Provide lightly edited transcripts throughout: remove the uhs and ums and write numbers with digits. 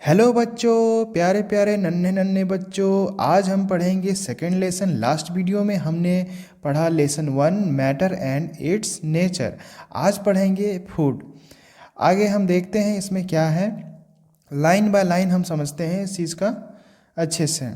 Hello बच्चों, प्यारे प्यारे नन्हे नन्हे बच्चों। आज हम पढ़ेंगे सेकंड लेसन। लास्ट वीडियो में हमने पढ़ा lesson 1 matter and it's nature. आज पढ़ेंगे फूड। आगे हम देखते हैं इसमें क्या है। लाइन बाय लाइन हम समझते हैं इस चीज़ का अच्छे से।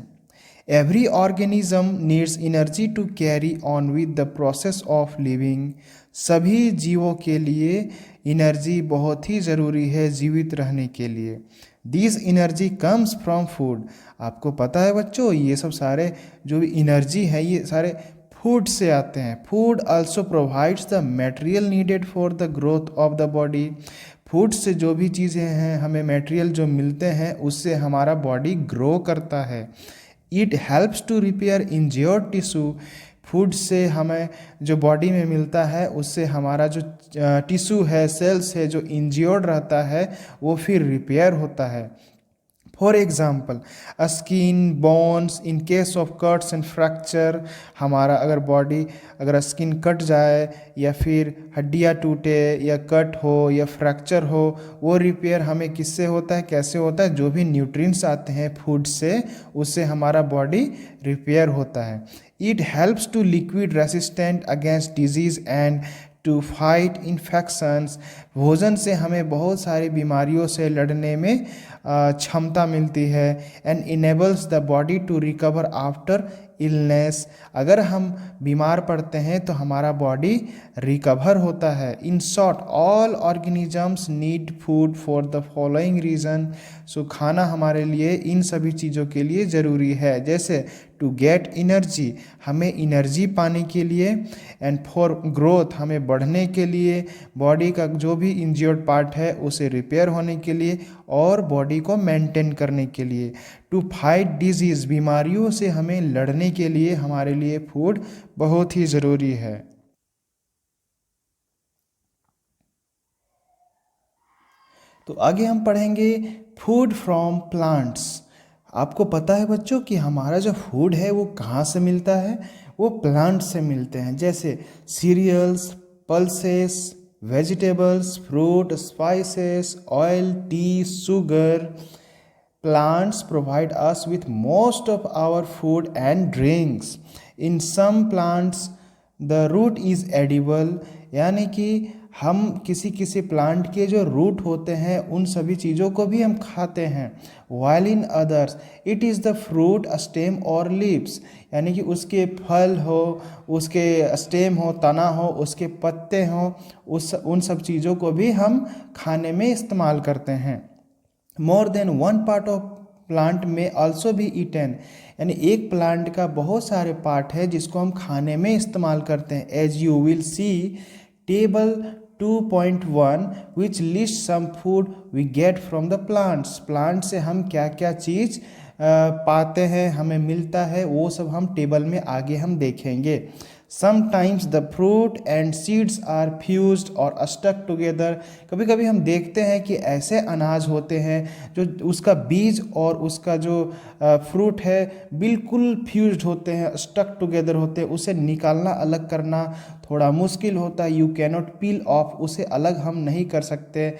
Every organism needs energy to carry on with the process of living. सभी जीवों के लिए एनर्जी बहुत ही ज़रूरी है जीवित रहने के लिए। This energy comes from food. आपको पता है बच्चों, ये सब सारे जो भी एनर्जी है ये सारे फूड से आते हैं। Food also provides the material needed for the growth of the body. Food से जो भी चीज़ें हैं, हमें मटेरियल जो मिलते हैं उससे हमारा बॉडी ग्रो करता है। It helps to repair injured tissue. Food से हमें जो बॉडी में मिलता है उससे हमारा जो टिश्यू है, सेल्स है, जो इंज्योर्ड रहता है वो फिर रिपेयर होता है। For example skin, bones, in case of cuts and fracture. हमारा अगर बॉडी, अगर स्किन कट जाए या फिर हड्डियाँ टूटे या कट हो या फ्रैक्चर हो, वो रिपेयर हमें किससे होता है, कैसे होता है? जो भी न्यूट्रिएंट्स आते हैं फूड से, उससे हमारा बॉडी रिपेयर होता है। It helps to liquid resistant against disease and to fight infections. भोजन से हमें बहुत सारी बीमारियों से लड़ने में क्षमता मिलती है। And enables the body to recover after illness. अगर हम बीमार पड़ते हैं तो हमारा बॉडी रिकवर होता है। In short all organisms need food for the following reason. So खाना हमारे लिए इन सभी चीज़ों के लिए ज़रूरी है। जैसे टू गेट एनर्जी, हमें एनर्जी पाने के लिए। एंड फॉर ग्रोथ, हमें बढ़ने के लिए। बॉडी का जो भी इंज्योर्ड पार्ट है उसे रिपेयर होने के लिए और बॉडी को मेंटेन करने के लिए। टू फाइट डिजीज़, बीमारियों से हमें लड़ने के लिए हमारे लिए फूड बहुत ही ज़रूरी है। तो आगे हम पढ़ेंगे फूड फ्रॉम प्लांट्स। आपको पता है बच्चों कि हमारा जो फूड है वो कहाँ से मिलता है? वो प्लांट से मिलते हैं। जैसे cereals, pulses, vegetables, fruit, spices, oil, tea, sugar. Plants provide us with most of our food and drinks. In some plants, the root is edible. यानी कि हम किसी किसी प्लांट के जो रूट होते हैं उन सभी चीज़ों को भी हम खाते हैं। While in others, it is the fruit, stem और leaves. यानी कि उसके फल हो, उसके स्टेम हो, तना हो, उसके पत्ते हो, उन सब चीज़ों को भी हम खाने में इस्तेमाल करते हैं। More than one part of plant में आल्सो भी ईटन। यानी एक प्लांट का बहुत सारे पार्ट है जिसको हम खाने में इस्तेमाल करते हैं। As you will see table 2.1 which list some food we get from the plants. Plant से हम क्या क्या चीज़ पाते हैं, हमें मिलता है, वो सब हम टेबल में आगे हम देखेंगे। Sometimes the fruit and seeds are fused और स्टक टुगेदर। कभी कभी हम देखते हैं कि ऐसे अनाज होते हैं जो उसका बीज और उसका जो फ्रूट है बिल्कुल फ्यूज्ड होते हैं, स्टक टुगेदर होते हैं। उसे निकालना, अलग करना थोड़ा मुश्किल होता है। यू कैनॉट पील ऑफ, उसे अलग हम नहीं कर सकते।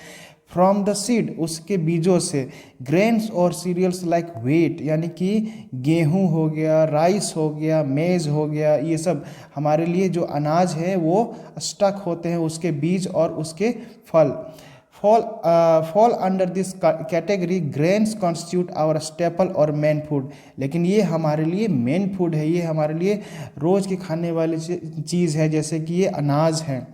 फ्रॉम द सीड, उसके बीजों से। ग्रेन्स और सीरियल्स लाइक व्हीट, यानी कि गेहूं हो गया, राइस हो गया, मेज हो गया, ये सब हमारे लिए जो अनाज है वो स्टक होते हैं, उसके बीज और उसके फल। Fall under this category. Grains constitute our staple और मेन फूड। लेकिन ये हमारे लिए मेन फूड है, ये हमारे लिए रोज़ के खाने वाली चीज़ है, जैसे कि ये अनाज है।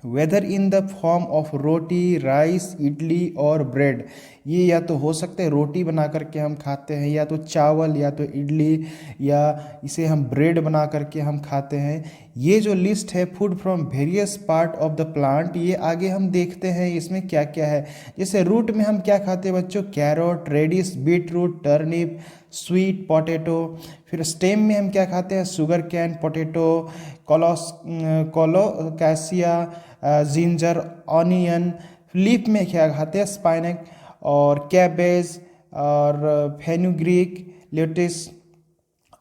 Whether in the form of roti, rice, idli और ब्रेड। ये या तो हो सकते हैं रोटी बना करके हम खाते हैं, या तो चावल, या तो इडली, या इसे हम ब्रेड बना करके हम खाते हैं। ये जो लिस्ट है food from various part of the plant, ये आगे हम देखते हैं इसमें क्या क्या है। जैसे रूट में हम क्या खाते हैं बच्चों? Carrot, radish, beetroot, turnip, sweet potato. फिर स्टेम में हम क्या खाते हैं? Sugarcane, potato, colocasia, ginger, onion. Leaf में क्या खाते हैं? स्पाइनक और कैबेज और फेनुग्रीक, लेटिस।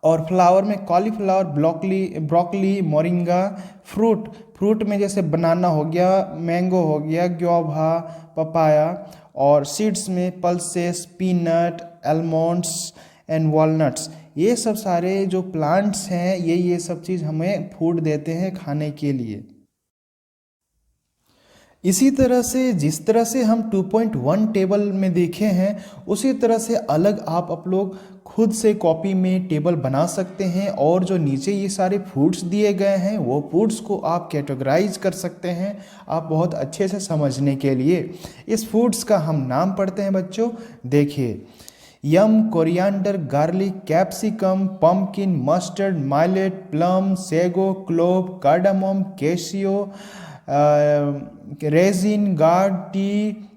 और फ्लावर में कॉलीफ्लावर, ब्रोकली, मोरिंगा। फ्रूट में जैसे बनाना हो गया, मैंगो हो गया, ग्वाभा, पपाया। और सीड्स में pulses, peanut, almonds and walnuts, ये सब सारे जो प्लांट्स हैं ये सब चीज़ हमें फूड देते हैं खाने के लिए। इसी तरह से जिस तरह से हम 2.1 टेबल में देखे हैं उसी तरह से अलग आप लोग खुद से कॉपी में टेबल बना सकते हैं, और जो नीचे ये सारे फूड्स दिए गए हैं वो फूड्स को आप कैटेगराइज कर सकते हैं आप बहुत अच्छे से समझने के लिए। इस फूड्स का हम नाम पढ़ते हैं बच्चों, देखिए, yam, coriander, garlic, capsicum, pumpkin, mustard, millet, plum, sago, clove, cardamom, cashew, raisin, gourd, tea,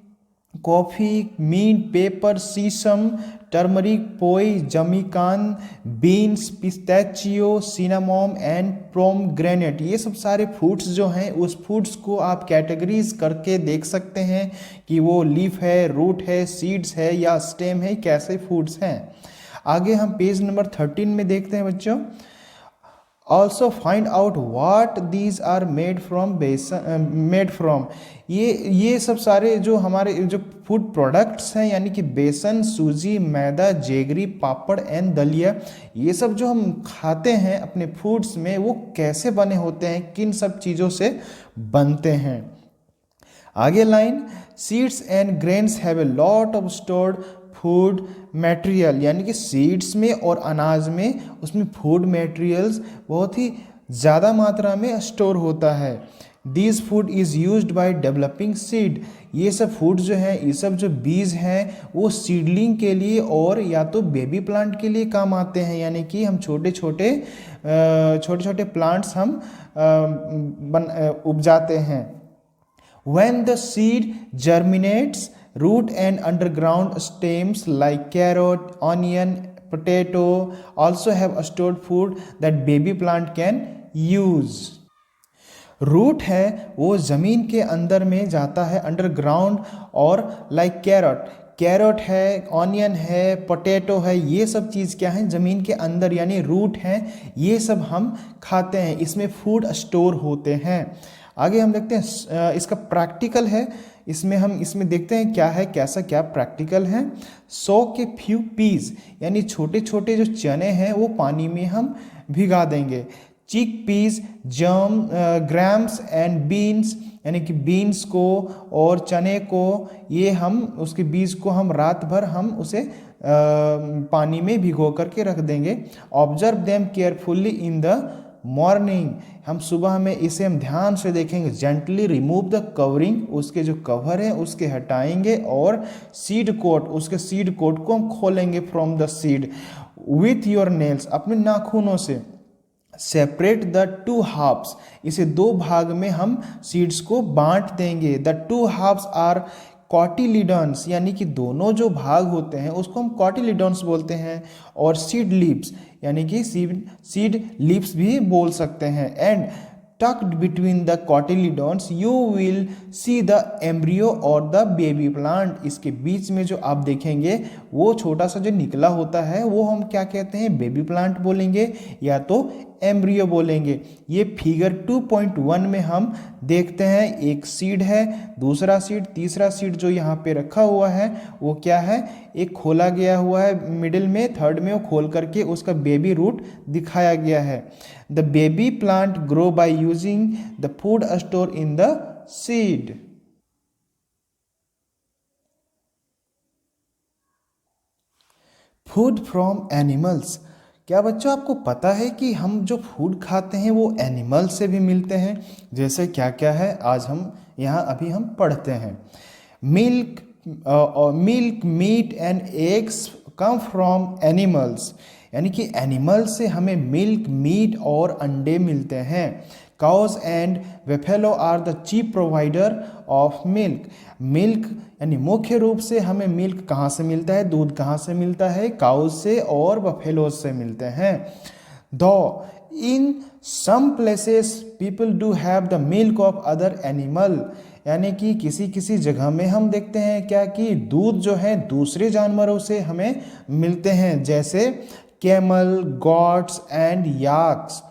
coffee, mint, pepper, sesame, turmeric, पोई, जमीकान, beans, pistachio, cinnamon and pomegranate, ये सब सारे फूड्स जो हैं उस फूड्स को आप कैटेगरीज करके देख सकते हैं कि वो लीफ है, रूट है, सीड्स है या स्टेम है, कैसे फूड्स हैं। आगे हम पेज नंबर 13 में देखते हैं बच्चों। Also find out what these are made from, ये सब सारे जो हमारे जो फूड प्रोडक्ट्स हैं यानी कि बेसन, सूजी, मैदा, जेगरी, पापड़ एंड दलिया, ये सब जो हम खाते हैं अपने फूड्स में वो कैसे बने होते हैं, किन सब चीज़ों से बनते हैं। आगे line, seeds and grains have a lot of stored food material, यानी कि सीड्स में और अनाज में उसमें फूड मटेरियल्स बहुत ही ज़्यादा मात्रा में स्टोर होता है। This food is used by developing seed, ये सब फूड जो हैं, ये सब जो बीज हैं वो सीडलिंग के लिए और या तो बेबी प्लांट के लिए काम आते हैं, यानी कि हम छोटे छोटे प्लांट्स हम उपजाते हैं। When the seed germinates, root and underground stems like carrot, onion, potato also have a stored food that baby plant can use. Root है वो ज़मीन के अंदर में जाता है अंडरग्राउंड, और लाइक कैरोट है, ऑनियन है, पोटैटो है, ये सब चीज़ क्या है ज़मीन के अंदर यानी रूट हैं, ये सब हम खाते हैं, इसमें फूड स्टोर होते हैं। आगे हम देखते हैं इसका प्रैक्टिकल है, इसमें देखते हैं क्या है, क्या प्रैक्टिकल है। 100 के फ्यू पीस यानी छोटे छोटे जो चने हैं वो पानी में हम भिगा देंगे। चिक पीस, जम, ग्राम्स एंड बीन्स, यानी कि बीन्स को और चने को ये हम उसके बीज को हम रात भर हम उसे पानी में भिगो करके रख देंगे। Observe them carefully in the morning, हम सुबह में इसे हम ध्यान से देखेंगे। जेंटली रिमूव द कवरिंग, उसके जो कवर है उसके हटाएंगे, और सीड कोट, उसके सीड कोट को हम खोलेंगे from the seed with your nails, अपने नाखूनों से। सेपरेट द टू हाफ्स, इसे दो भाग में हम सीड्स को बांट देंगे। The two halves are cotyledons, यानी कि दोनों जो भाग होते हैं उसको हम कॉटिलिडन्स बोलते हैं, और सीड लीव्स यानी कि सीड लीव्स भी बोल सकते हैं। And tucked between the cotyledons you will see the embryo or the baby plant, इसके बीच में जो आप देखेंगे वो छोटा सा जो निकला होता है वो हम क्या कहते हैं, बेबी प्लांट बोलेंगे या तो एम्ब्रियो बोलेंगे। ये फिगर 2.1 में हम देखते हैं, एक सीड है, दूसरा सीड, तीसरा सीड जो यहाँ पे रखा हुआ है वो क्या है, एक खोला गया हुआ है मिडिल में, थर्ड में वो खोल करके उसका बेबी रूट दिखाया गया है। The baby plant grow by using the food store in the seed. Food from animals, क्या बच्चों आपको पता है कि हम जो फूड खाते हैं वो एनिमल से भी मिलते हैं? जैसे क्या क्या है आज हम यहाँ अभी हम पढ़ते हैं। Milk, meat and eggs come from animals, यानी कि एनिमल से हमें मिल्क, मीट और अंडे मिलते हैं। Cows and buffalo are the chief provider of milk, milk यानी मुख्य रूप से हमें मिल्क कहाँ से मिलता है, दूध कहाँ से मिलता है, काउज से और बफेलोज से मिलते हैं। Though in some places people do have the milk of other animal, यानी कि किसी किसी जगह में हम देखते हैं क्या कि दूध जो है दूसरे जानवरों से हमें मिलते हैं, जैसे कैमल, गॉट्स एंड याक्स।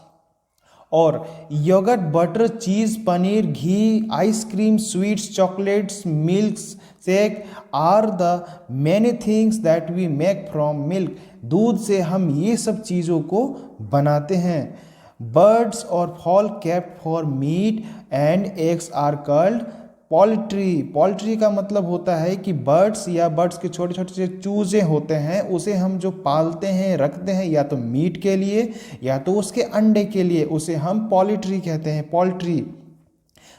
और yogurt, butter, cheese, paneer, ghee, ice cream, sweets, chocolates, milks, shake are the many things that we make from milk. दूध से हम ये सब चीज़ों को बनाते हैं। बर्ड्स और fowl kept for meat and eggs are called poultry. Poultry का मतलब होता है कि बर्ड्स या बर्ड्स के छोटे छोटे से चूजे होते हैं, उसे हम जो पालते हैं, रखते हैं, या तो मीट के लिए या तो उसके अंडे के लिए, उसे हम पोल्ट्री कहते हैं, poultry.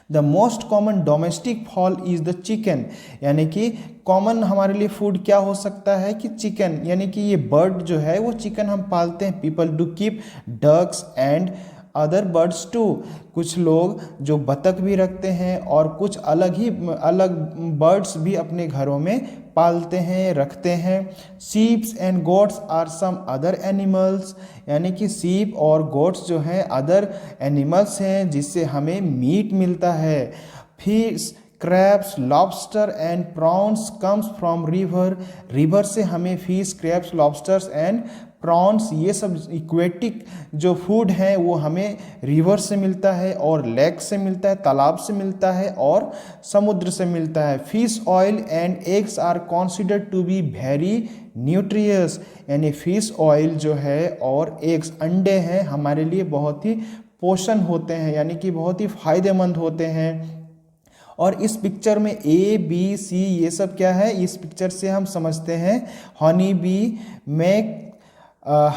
The most common domestic fall is the chicken, यानी कि कॉमन हमारे लिए फूड क्या हो सकता है कि चिकन, यानी कि ये बर्ड जो है वो चिकन हम पालते हैं। People do keep ducks and other birds too, कुछ लोग जो बतख भी रखते हैं और कुछ अलग बर्ड्स भी अपने घरों में पालते हैं, रखते हैं। Sheeps and goats are some other animals, यानी कि शीप और गोट्स जो हैं अदर एनिमल्स हैं जिससे हमें मीट मिलता है। Fish, crabs, lobster and prawns comes from river, river से हमें fish, crabs, lobsters and prawns ये सब इक्वेटिक जो फूड है वो हमें रिवर से मिलता है और लेक से मिलता है, तालाब से मिलता है और समुद्र से मिलता है। Fish oil and eggs are considered to be very nutritious, यानी फिश ऑयल जो है और एग्स अंडे हैं हमारे लिए बहुत ही पोषण होते हैं, यानी कि बहुत ही फायदेमंद होते हैं। और इस पिक्चर में ए बी सी ये सब क्या है, इस पिक्चर से हम समझते हैं honey be make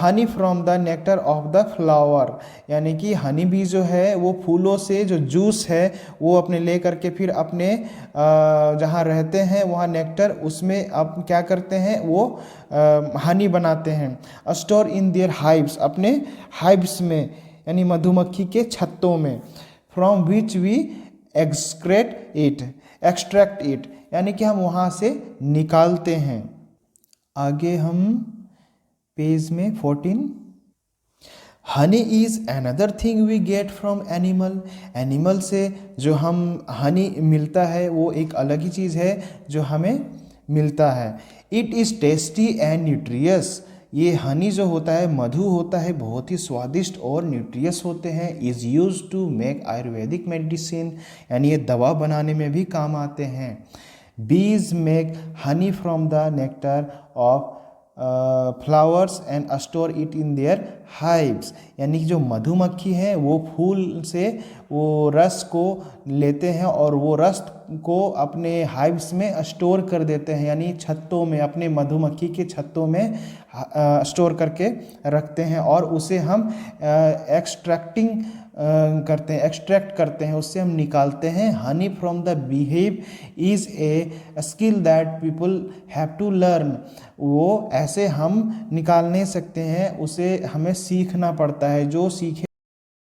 Honey from the nectar of the flower, यानी कि हनी बी जो है वो फूलों से जो जूस है वो अपने ले करके फिर अपने जहाँ रहते हैं वहाँ नेक्टर उसमें अब क्या करते हैं वो हनी बनाते हैं। स्टोर इन देयर हाइव्स, अपने हाइव्स में यानी मधुमक्खी के छत्तों में। From which we extract it, यानी कि हम वहाँ से निकालते हैं। आगे हम पेज में 14, honey is another thing we get from animal, animal से जो हम हनी मिलता है वो एक अलग ही चीज़ है जो हमें मिलता है। It is tasty and nutritious, ये हनी जो होता है, मधु होता है, बहुत ही स्वादिष्ट और न्यूट्रियस होते हैं। Is use to make Ayurvedic medicine, यानी ये दवा बनाने में भी काम आते हैं। बीज make Honey from the nectar of flowers and store it in their hives, यानी कि जो मधुमक्खी है वो फूल से वो रस को लेते हैं और वो रस को अपने हाइव्स में स्टोर कर देते हैं, यानी छत्तों में, अपने मधुमक्खी के छत्तों में स्टोर करके रखते हैं और उसे हम एक्सट्रैक्ट करते हैं, उससे हम निकालते हैं। Honey from the beehive is a skill that people have to learn, वो ऐसे हम निकाल नहीं सकते हैं, उसे हमें सीखना पड़ता है, जो सीखे।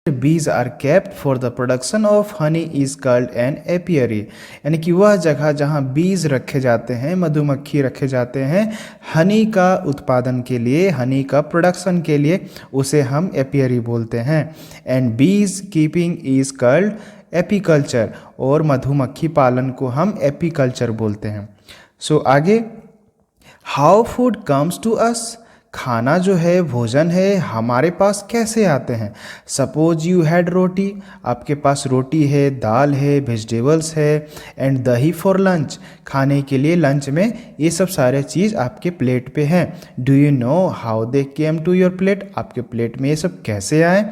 Bees are kept for the production of honey is called an apiary, यानी कि वह जगह जहाँ बीज रखे जाते हैं, मधुमक्खी रखे जाते हैं हनी का उत्पादन के लिए, हनी का प्रोडक्शन के लिए, उसे हम एपियरी बोलते हैं। एंड बीज कीपिंग इज कॉल्ड एपीकल्चर, और मधुमक्खी पालन को हम एपीकल्चर बोलते हैं। सो आगे, how food comes to us, खाना जो है, भोजन है, हमारे पास कैसे आते हैं। सपोज यू हैड रोटी, आपके पास रोटी है, दाल है, वेजिटेबल्स है, एंड दही फॉर लंच, खाने के लिए लंच में ये सब सारे चीज़ आपके प्लेट पे हैं। Do you know how they came to your plate, आपके प्लेट में ये सब कैसे आए।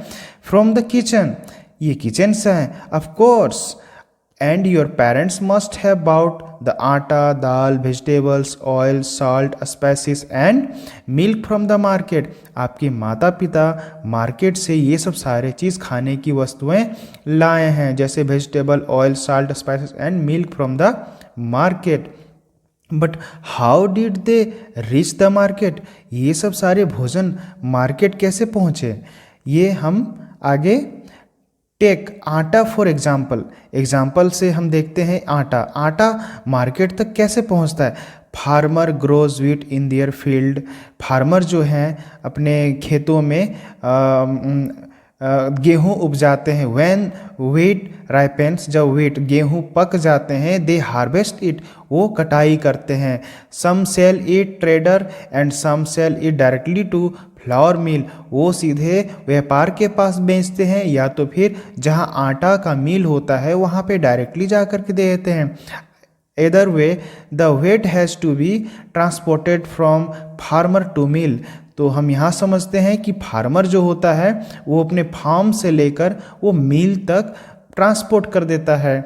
फ्रॉम द किचन, ये किचन से हैं, of course. And your parents must have bought the atta, dal, vegetables, oil, salt, spices and milk from the market, आपके माता पिता मार्केट से ये सब सारे चीज़ खाने की वस्तुएं लाए हैं, जैसे vegetable, oil, salt, spices and milk from the market. But how did they reach the market, ये सब सारे भोजन मार्केट कैसे पहुँचे, ये हम आगे टेक आटा फॉर एग्जाम्पल से हम देखते हैं। आटा मार्केट तक कैसे पहुंचता है। Farmer grows wheat in their field, farmer जो हैं अपने खेतों में गेहूँ उपजाते हैं। व्हेन व्हीट राइपेंस, जब व्हीट गेहूँ पक जाते हैं, दे हार्वेस्ट इट, वो कटाई करते हैं। Some sell it trader and some sell it directly to flour mill, वो सीधे व्यापार के पास बेचते हैं या तो फिर जहाँ आटा का मिल होता है वहाँ पे डायरेक्टली जा कर के दे देते हैं। Either way, the wheat has to be transported from farmer to mill। तो हम यहाँ समझते हैं कि फार्मर जो होता है वो अपने फार्म से लेकर वो मिल तक ट्रांसपोर्ट कर देता है।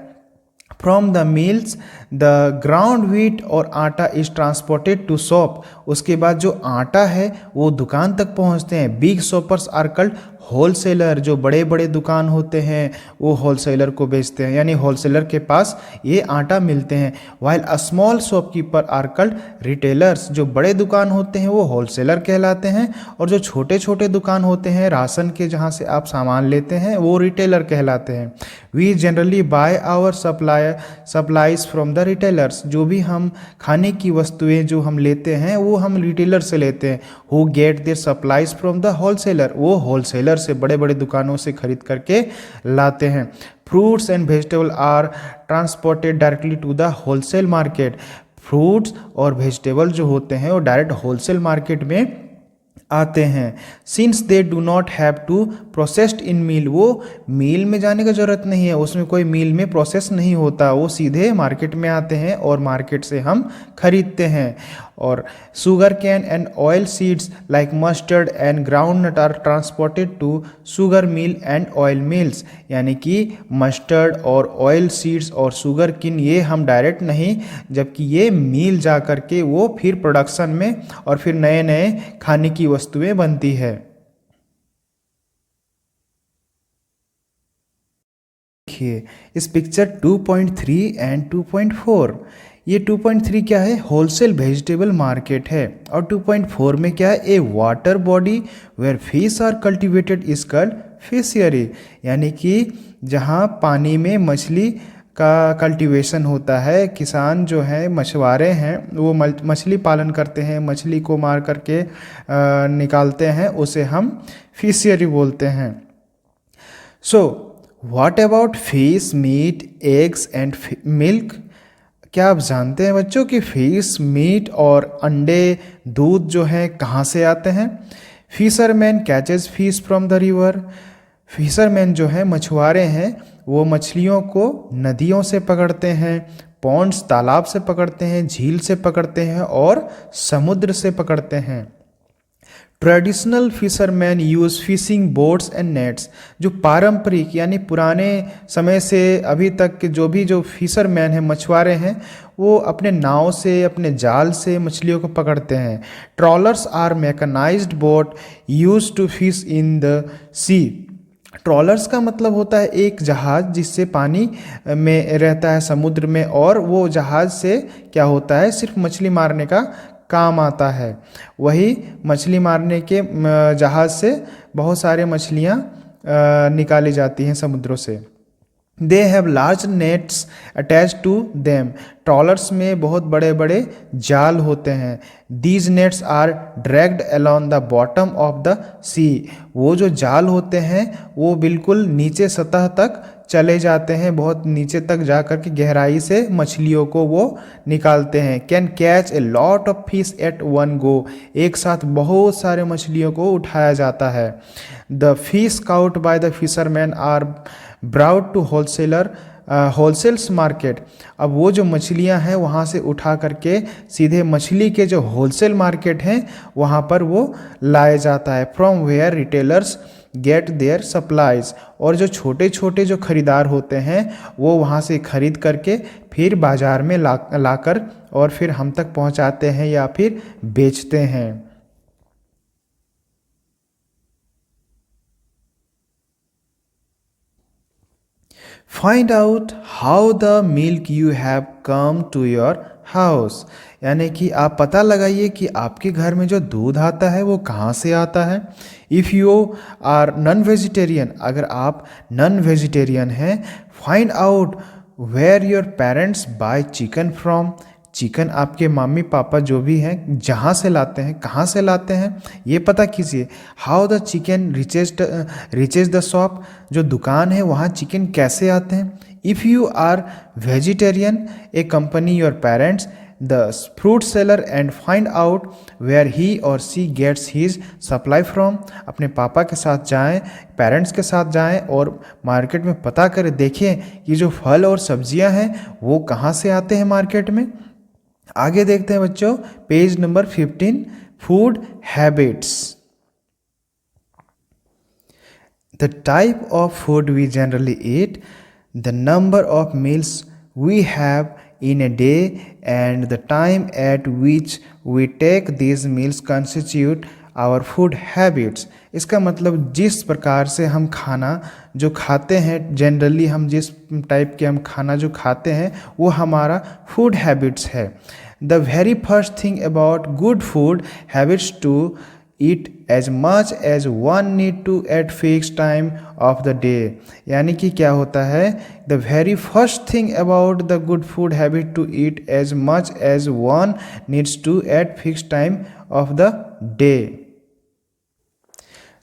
From the mills the ground wheat और आटा इज ट्रांसपोर्टेड टू शॉप, उसके बाद जो आटा है वो दुकान तक पहुँचते हैं। Big shoppers are called wholesaler, जो बड़े बड़े दुकान होते हैं वो होलसेलर को बेचते हैं, यानी होलसेलर के पास ये आटा मिलते हैं। While a small shopkeeper are called retailers, जो बड़े दुकान होते हैं वो होलसेलर कहलाते हैं और जो छोटे छोटे दुकान होते हैं राशन के जहाँ से आप सामान लेते हैं वो रिटेलर कहलाते हैं। We generally buy our supplies from the retailers, जो भी हम खाने की वस्तुएं जो हम लेते हैं वो हम रिटेलर से लेते हैं। Who get their supplies from the wholesaler, वो होलसेलर से बड़े बड़े दुकानों से खरीद करके लाते हैं। Fruits and vegetable are transported directly to the wholesale market, fruits और वेजिटेबल जो होते हैं वो डायरेक्ट होलसेल मार्केट में आते हैं। Since they do not have to processed in mill, वो मील में जाने का ज़रूरत नहीं है, उसमें कोई मील में प्रोसेस नहीं होता, वो सीधे मार्केट में आते हैं और मार्केट से हम खरीदते हैं। और sugarcane and oil seeds like mustard and groundnut are transported to sugar mill and oil mills, यानी कि मस्टर्ड और ऑयल सीड्स और शुगर किन ये हम डायरेक्ट नहीं, जबकि ये मिल जा कर के वो फिर प्रोडक्शन में और फिर नए नए खाने की वस्तुएं बनती है। देखिए इस पिक्चर 2.3 एंड 2.4, ये 2.3 क्या है, होलसेल वेजिटेबल मार्केट है, और 2.4 में क्या है, A water body where fish are cultivated is called fishery, यानी कि जहाँ पानी में मछली का कल्टीवेशन होता है। किसान जो है मछुआरे हैं वो मछली पालन करते हैं, मछली को मार करके निकालते हैं, उसे हम फिशियरी बोलते हैं। So what about fish, meat, eggs and milk, क्या आप जानते हैं बच्चों कि फिश, मीट और अंडे, दूध जो है कहाँ से आते हैं? Fisherman catches fish from the river, fisherman जो है मछुआरे हैं वो मछलियों को नदियों से पकड़ते हैं, पॉन्ड्स तालाब से पकड़ते हैं, झील से पकड़ते हैं और समुद्र से पकड़ते हैं। Traditional fisherman use fishing boats and nets, जो पारंपरिक यानी पुराने समय से अभी तक के जो फिशरमैन हैं, मछुआरे हैं, वो अपने नाव से, अपने जाल से मछलियों को पकड़ते हैं। Trawlers are mechanised boat use to fish in the sea, trawlers का मतलब होता है एक जहाज़ जिससे पानी में रहता है समुद्र में, और वो जहाज़ से क्या होता है, सिर्फ मछली मारने का काम आता है। वही मछली मारने के जहाज़ से बहुत सारे मछलियाँ निकाली जाती हैं समुद्रों से। They have large nets attach to them, trawlers में बहुत बड़े बड़े जाल होते हैं। These nets are dragged along the bottom of the sea, वो जो जाल होते हैं वो बिल्कुल नीचे सतह तक चले जाते हैं, बहुत नीचे तक जा कर के गहराई से मछलियों को वो निकालते हैं। Can catch a lot of fish at one go, एक साथ बहुत सारे मछलियों को उठाया जाता है। The fish caught by the fisherman are brought to wholesales market, अब वो जो मछलियां हैं वहाँ से उठा करके सीधे मछली के जो होलसेल मार्केट हैं वहाँ पर वो लाया जाता है। From where retailers get their supplies, और जो छोटे छोटे जो खरीदार होते हैं वो वहाँ से खरीद करके फिर बाज़ार में लाकर और फिर हम तक पहुँचाते हैं या फिर बेचते हैं। Find out how the milk you have come to your house, यानी कि आप पता लगाइए कि आपके घर में जो दूध आता है वो कहाँ से आता है। If you are non vegetarian, अगर आप नॉन वेजिटेरियन हैं, find out where your parents buy chicken from, chicken आपके मम्मी पापा जो भी हैं जहाँ से लाते हैं, कहाँ से लाते हैं, ये पता कीजिए। How the chicken reaches the shop, जो दुकान है वहाँ चिकन कैसे आते हैं। If you are vegetarian, accompany your parents the fruit seller and find out where he or she gets his supply from. अपने पापा के साथ जाएं, पेरेंट्स के साथ जाएं और मार्केट में पता करें, देखें कि जो फल और सब्जियां हैं वो कहाँ से आते हैं मार्केट में। आगे देखते हैं बच्चों, page number 15, food habits. The type of food we generally eat, the number of meals we have in a day and the time at which we take these meals constitute our food habits। इसका मतलब जिस प्रकार से हम खाना जो खाते हैं, जनरली हम जिस टाइप के हम खाना जो खाते हैं वो हमारा फूड हैबिट्स है। The very first thing about good food habits to eat as much as one need to at fixed time of the day। यानी कि क्या होता है, the very first thing about the good food habit to eat as much as one needs to at fixed time of the day।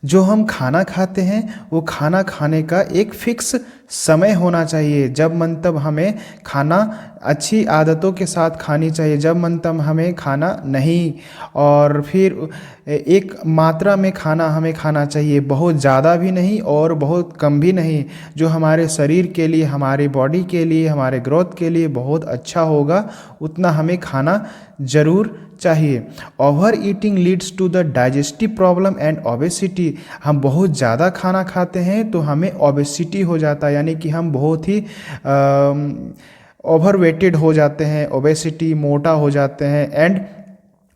जो हम खाना खाते हैं वो खाना खाने का एक फिक्स समय होना चाहिए। जब मन तब हमें खाना अच्छी आदतों के साथ खानी चाहिए, जब मन तब हमें खाना नहीं, और फिर एक मात्रा में खाना हमें खाना चाहिए, बहुत ज़्यादा भी नहीं और बहुत कम भी नहीं, जो हमारे शरीर के लिए, हमारे बॉडी के लिए, हमारे ग्रोथ के लिए बहुत अच्छा होगा, उतना हमें खाना ज़रूर चाहिए। Overeating leads to the digestive problem and obesity. हम बहुत ज़्यादा खाना खाते हैं तो हमें ओबेसिटी हो जाता है, यानी कि हम बहुत ही ओवरवेटेड हो जाते हैं, ओबेसिटी, मोटा हो जाते हैं। And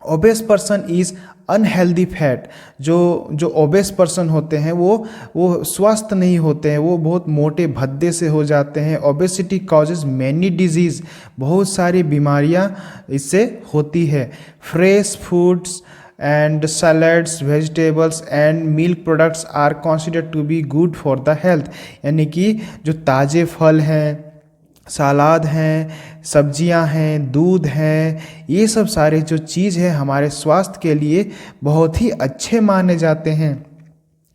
obese person is unhealthy fat. जो ओबेस पर्सन होते हैं वो स्वस्थ नहीं होते हैं, वो बहुत मोटे भद्दे से हो जाते हैं। ओबेसिटी कॉजेज मैनी डिजीज़, बहुत सारी बीमारियां इससे होती है। Fresh foods and salads, vegetables and milk products are considered to be good for the health। यानी कि जो ताज़े फल हैं, सलाद हैं, सब्जियां हैं, दूध हैं, ये सब सारे जो चीज़ है हमारे स्वास्थ्य के लिए बहुत ही अच्छे माने जाते हैं।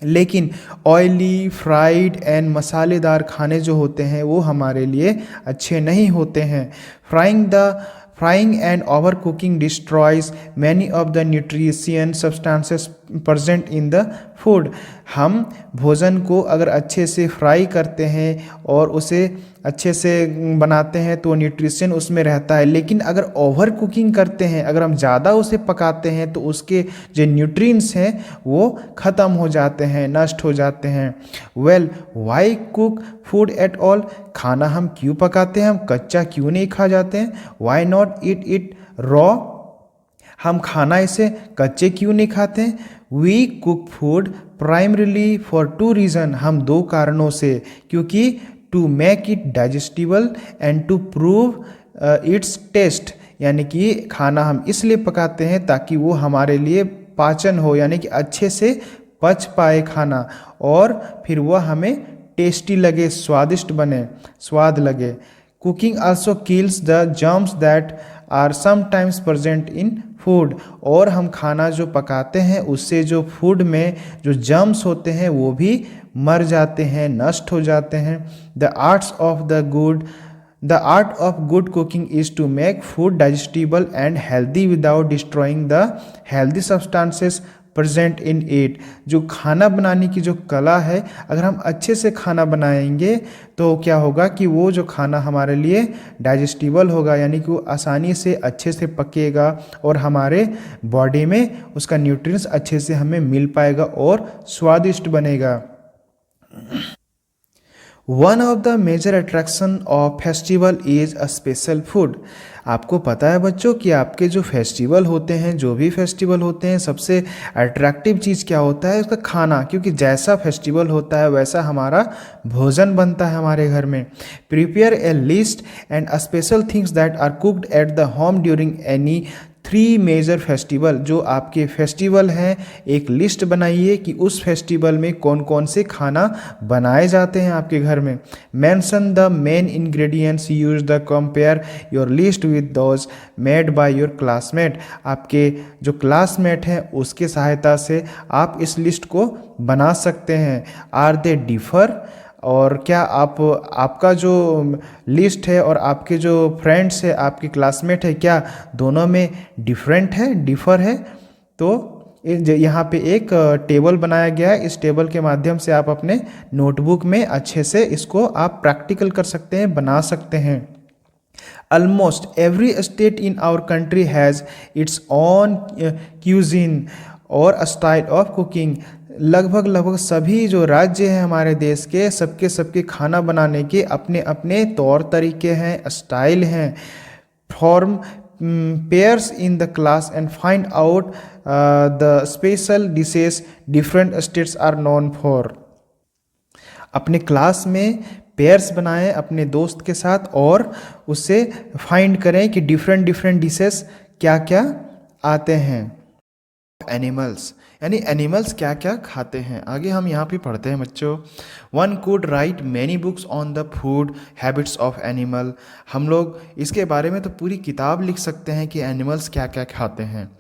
लेकिन ऑयली, फ्राइड एंड मसालेदार खाने जो होते हैं वो हमारे लिए अच्छे नहीं होते हैं। Frying and overcooking destroys many of the nutrition substances present in the food। हम भोजन को अगर अच्छे से फ्राई करते हैं और उसे अच्छे से बनाते हैं तो न्यूट्रिशन उसमें रहता है, लेकिन अगर ओवर कुकिंग करते हैं, अगर हम ज़्यादा उसे पकाते हैं तो उसके जो न्यूट्रिएंट्स हैं वो ख़त्म हो जाते हैं, नष्ट हो जाते हैं। Well, why cook food at all. खाना हम क्यों पकाते हैं, हम कच्चा क्यों नहीं खा जाते हैं। Why not eat it raw. हम खाना इसे कच्चे क्यों नहीं खाते हैं। We cook food primarily for 2 reason. हम 2 कारणों से, क्योंकि to make it digestible and to prove its taste. यानी कि खाना हम इसलिए पकाते हैं ताकि वो हमारे लिए पाचन हो, यानी कि अच्छे से पच पाए खाना, और फिर वह हमें टेस्टी लगे, स्वादिष्ट बने, स्वाद लगे। Cooking also kills the germs that are sometimes present in food. और हम खाना जो पकाते हैं उससे जो फूड में जो जर्म्स होते हैं वो भी मर जाते हैं, नष्ट हो जाते हैं। The art of good cooking is to make food digestible and healthy without destroying the healthy substances present in it. जो खाना बनाने की जो कला है, अगर हम अच्छे से खाना बनाएंगे तो क्या होगा कि वो जो खाना हमारे लिए डाइजेस्टिबल होगा, यानी कि वो आसानी से अच्छे से पकेगा और हमारे बॉडी में उसका न्यूट्रिएंट्स अच्छे से हमें मिल पाएगा और स्वादिष्ट बनेगा। One of the major attraction of festival is a special food. आपको पता है बच्चों कि आपके जो फेस्टिवल होते हैं, जो भी फेस्टिवल होते हैं, सबसे अट्रैक्टिव चीज़ क्या होता है, उसका खाना। क्योंकि जैसा फेस्टिवल होता है वैसा हमारा भोजन बनता है हमारे घर में। Prepare a list and special things that are cooked at the home during any 3 major festival, जो आपके फेस्टिवल हैं, एक लिस्ट बनाइए कि उस फेस्टिवल में कौन कौन से खाना बनाए जाते हैं आपके घर में। Mention the main ingredients use the compare your list with those made by your classmate. आपके जो क्लासमेट हैं उसके सहायता से आप इस लिस्ट को बना सकते हैं। आर दे डिफर, और क्या आपका जो लिस्ट है और आपके जो फ्रेंड्स है, आपके क्लासमेट है, क्या दोनों में डिफर है। तो यहाँ पे एक टेबल बनाया गया है। इस टेबल के माध्यम से आप अपने नोटबुक में अच्छे से इसको आप प्रैक्टिकल कर सकते हैं, बना सकते हैं। Almost every state in our country has its own cuisine और स्टाइल ऑफ कुकिंग। लगभग सभी जो राज्य हैं हमारे देश के, सबके खाना बनाने के अपने अपने तौर तरीके हैं, स्टाइल हैं। Form pairs in the class and find out the special dishes different states are known for. अपने क्लास में पेयर्स बनाएं अपने दोस्त के साथ और उससे फाइंड करें कि डिफरेंट डिशेस क्या क्या आते हैं। एनिमल्स, यानी एनिमल्स क्या क्या खाते हैं। आगे हम यहाँ पे पढ़ते हैं बच्चों, one could write many books on the food habits of animal. हम लोग इसके बारे में तो पूरी किताब लिख सकते हैं कि एनिमल्स क्या क्या खाते हैं।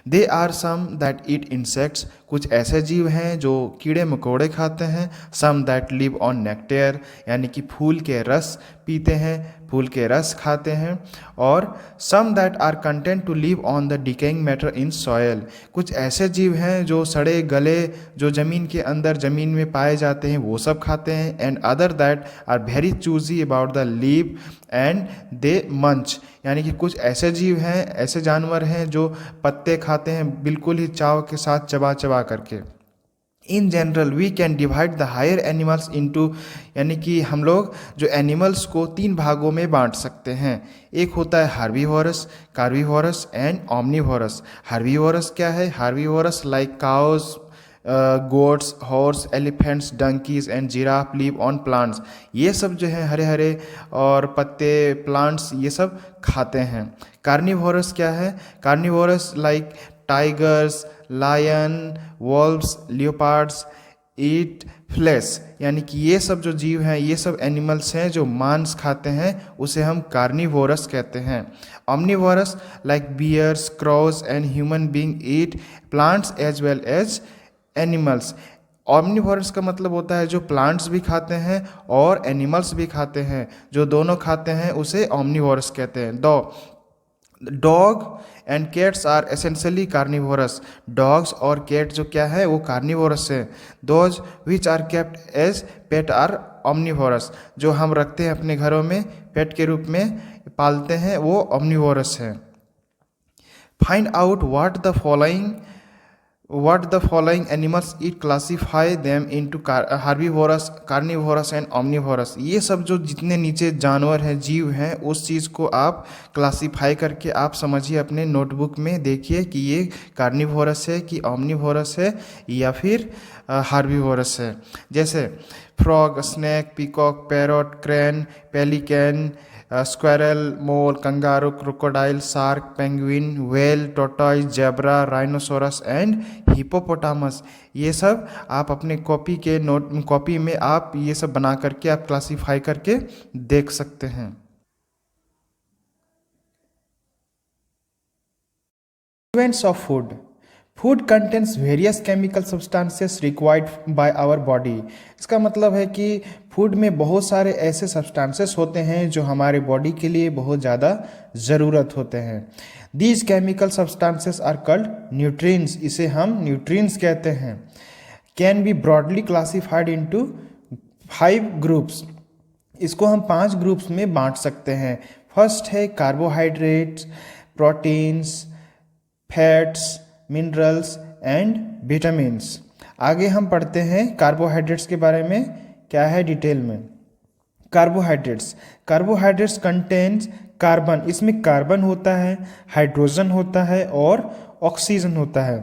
They are some that eat insects, कुछ ऐसे जीव हैं जो कीड़े मकोड़े खाते हैं। Some that live on nectar, यानी कि फूल के रस पीते हैं, फूल के रस खाते हैं। और some that are content to live on the decaying matter in soil, कुछ ऐसे जीव हैं जो सड़े गले जो ज़मीन के अंदर ज़मीन में पाए जाते हैं वो सब खाते हैं। And other that are very choosy about the leave and they munch, यानी कि कुछ ऐसे जीव हैं, ऐसे जानवर हैं जो पत्ते खाते हैं बिल्कुल ही चाव के साथ चबा चबा करके। In general we can divide the higher animals into, यानी कि हम लोग जो एनिमल्स को 3 भागों में बांट सकते हैं। एक होता है हार्बीवोरस, कार्बीवोरस एंड ओमनीवोरस। हार्बीवोरस क्या है? Herbivores like cows, goats, horse, elephants, donkeys and giraffe live on plants. ये सब जो है हरे हरे और पत्ते, प्लांट्स, ये सब खाते हैं। कार्निवोरस क्या है? Carnivorous like tigers, lion, wolves, leopards eat flesh, यानी कि ये सब जो जीव हैं, ये सब एनिमल्स हैं जो मांस खाते हैं, उसे हम कार्निवोरस कहते हैं। Omnivorous like bears, crows and human being eat plants as well as animals. Omnivorous का मतलब होता है जो प्लांट्स भी खाते हैं और एनिमल्स भी खाते हैं, जो दोनों खाते हैं उसे ओमनीवोरस कहते हैं। Dog and cats are essentially carnivorous. Dogs और कैट जो क्या है वो कार्निवोरस है। Those which are kept as pet are omnivorous, जो हम रखते हैं अपने घरों में पेट के रूप में पालते हैं वो ओमनीवोरस है। Find out what the following animals eat, classify them into herbivores, carnivorous and omnivorous। ये सब जो जितने नीचे जानवर हैं, जीव हैं, उस चीज़ को आप क्लासीफाई करके आप समझिए, अपने नोटबुक में देखिए कि ये कार्निवोरस है कि ओमनिवोरस है या फिर हार्बीवोरस है। जैसे frog, snake, peacock, parrot, crane, pelican, squirrel, mole, kangaroo, crocodile, shark, penguin, whale, tortoise, zebra, rhinoceros and hippopotamus. ये सब आप अपने कॉपी में आप ये सब बना करके आप क्लासीफाई करके देख सकते हैं। Elements of food. Food contains various chemical substances required by our body। इसका मतलब है कि फूड में बहुत सारे ऐसे सब्सटेंसेस होते हैं जो हमारे बॉडी के लिए बहुत ज़्यादा ज़रूरत होते हैं। These chemical substances are called nutrients। इसे हम न्यूट्रिएंट्स कहते हैं। Can be broadly classified into 5 groups। इसको हम 5 ग्रुप्स में बांट सकते हैं। फर्स्ट है carbohydrates, proteins, fats, minerals and vitamins. आगे हम पढ़ते हैं कार्बोहाइड्रेट्स के बारे में क्या है डिटेल में। कार्बोहाइड्रेट्स कंटेन्स कार्बन, इसमें कार्बन होता है, हाइड्रोजन होता है और ऑक्सीजन होता है।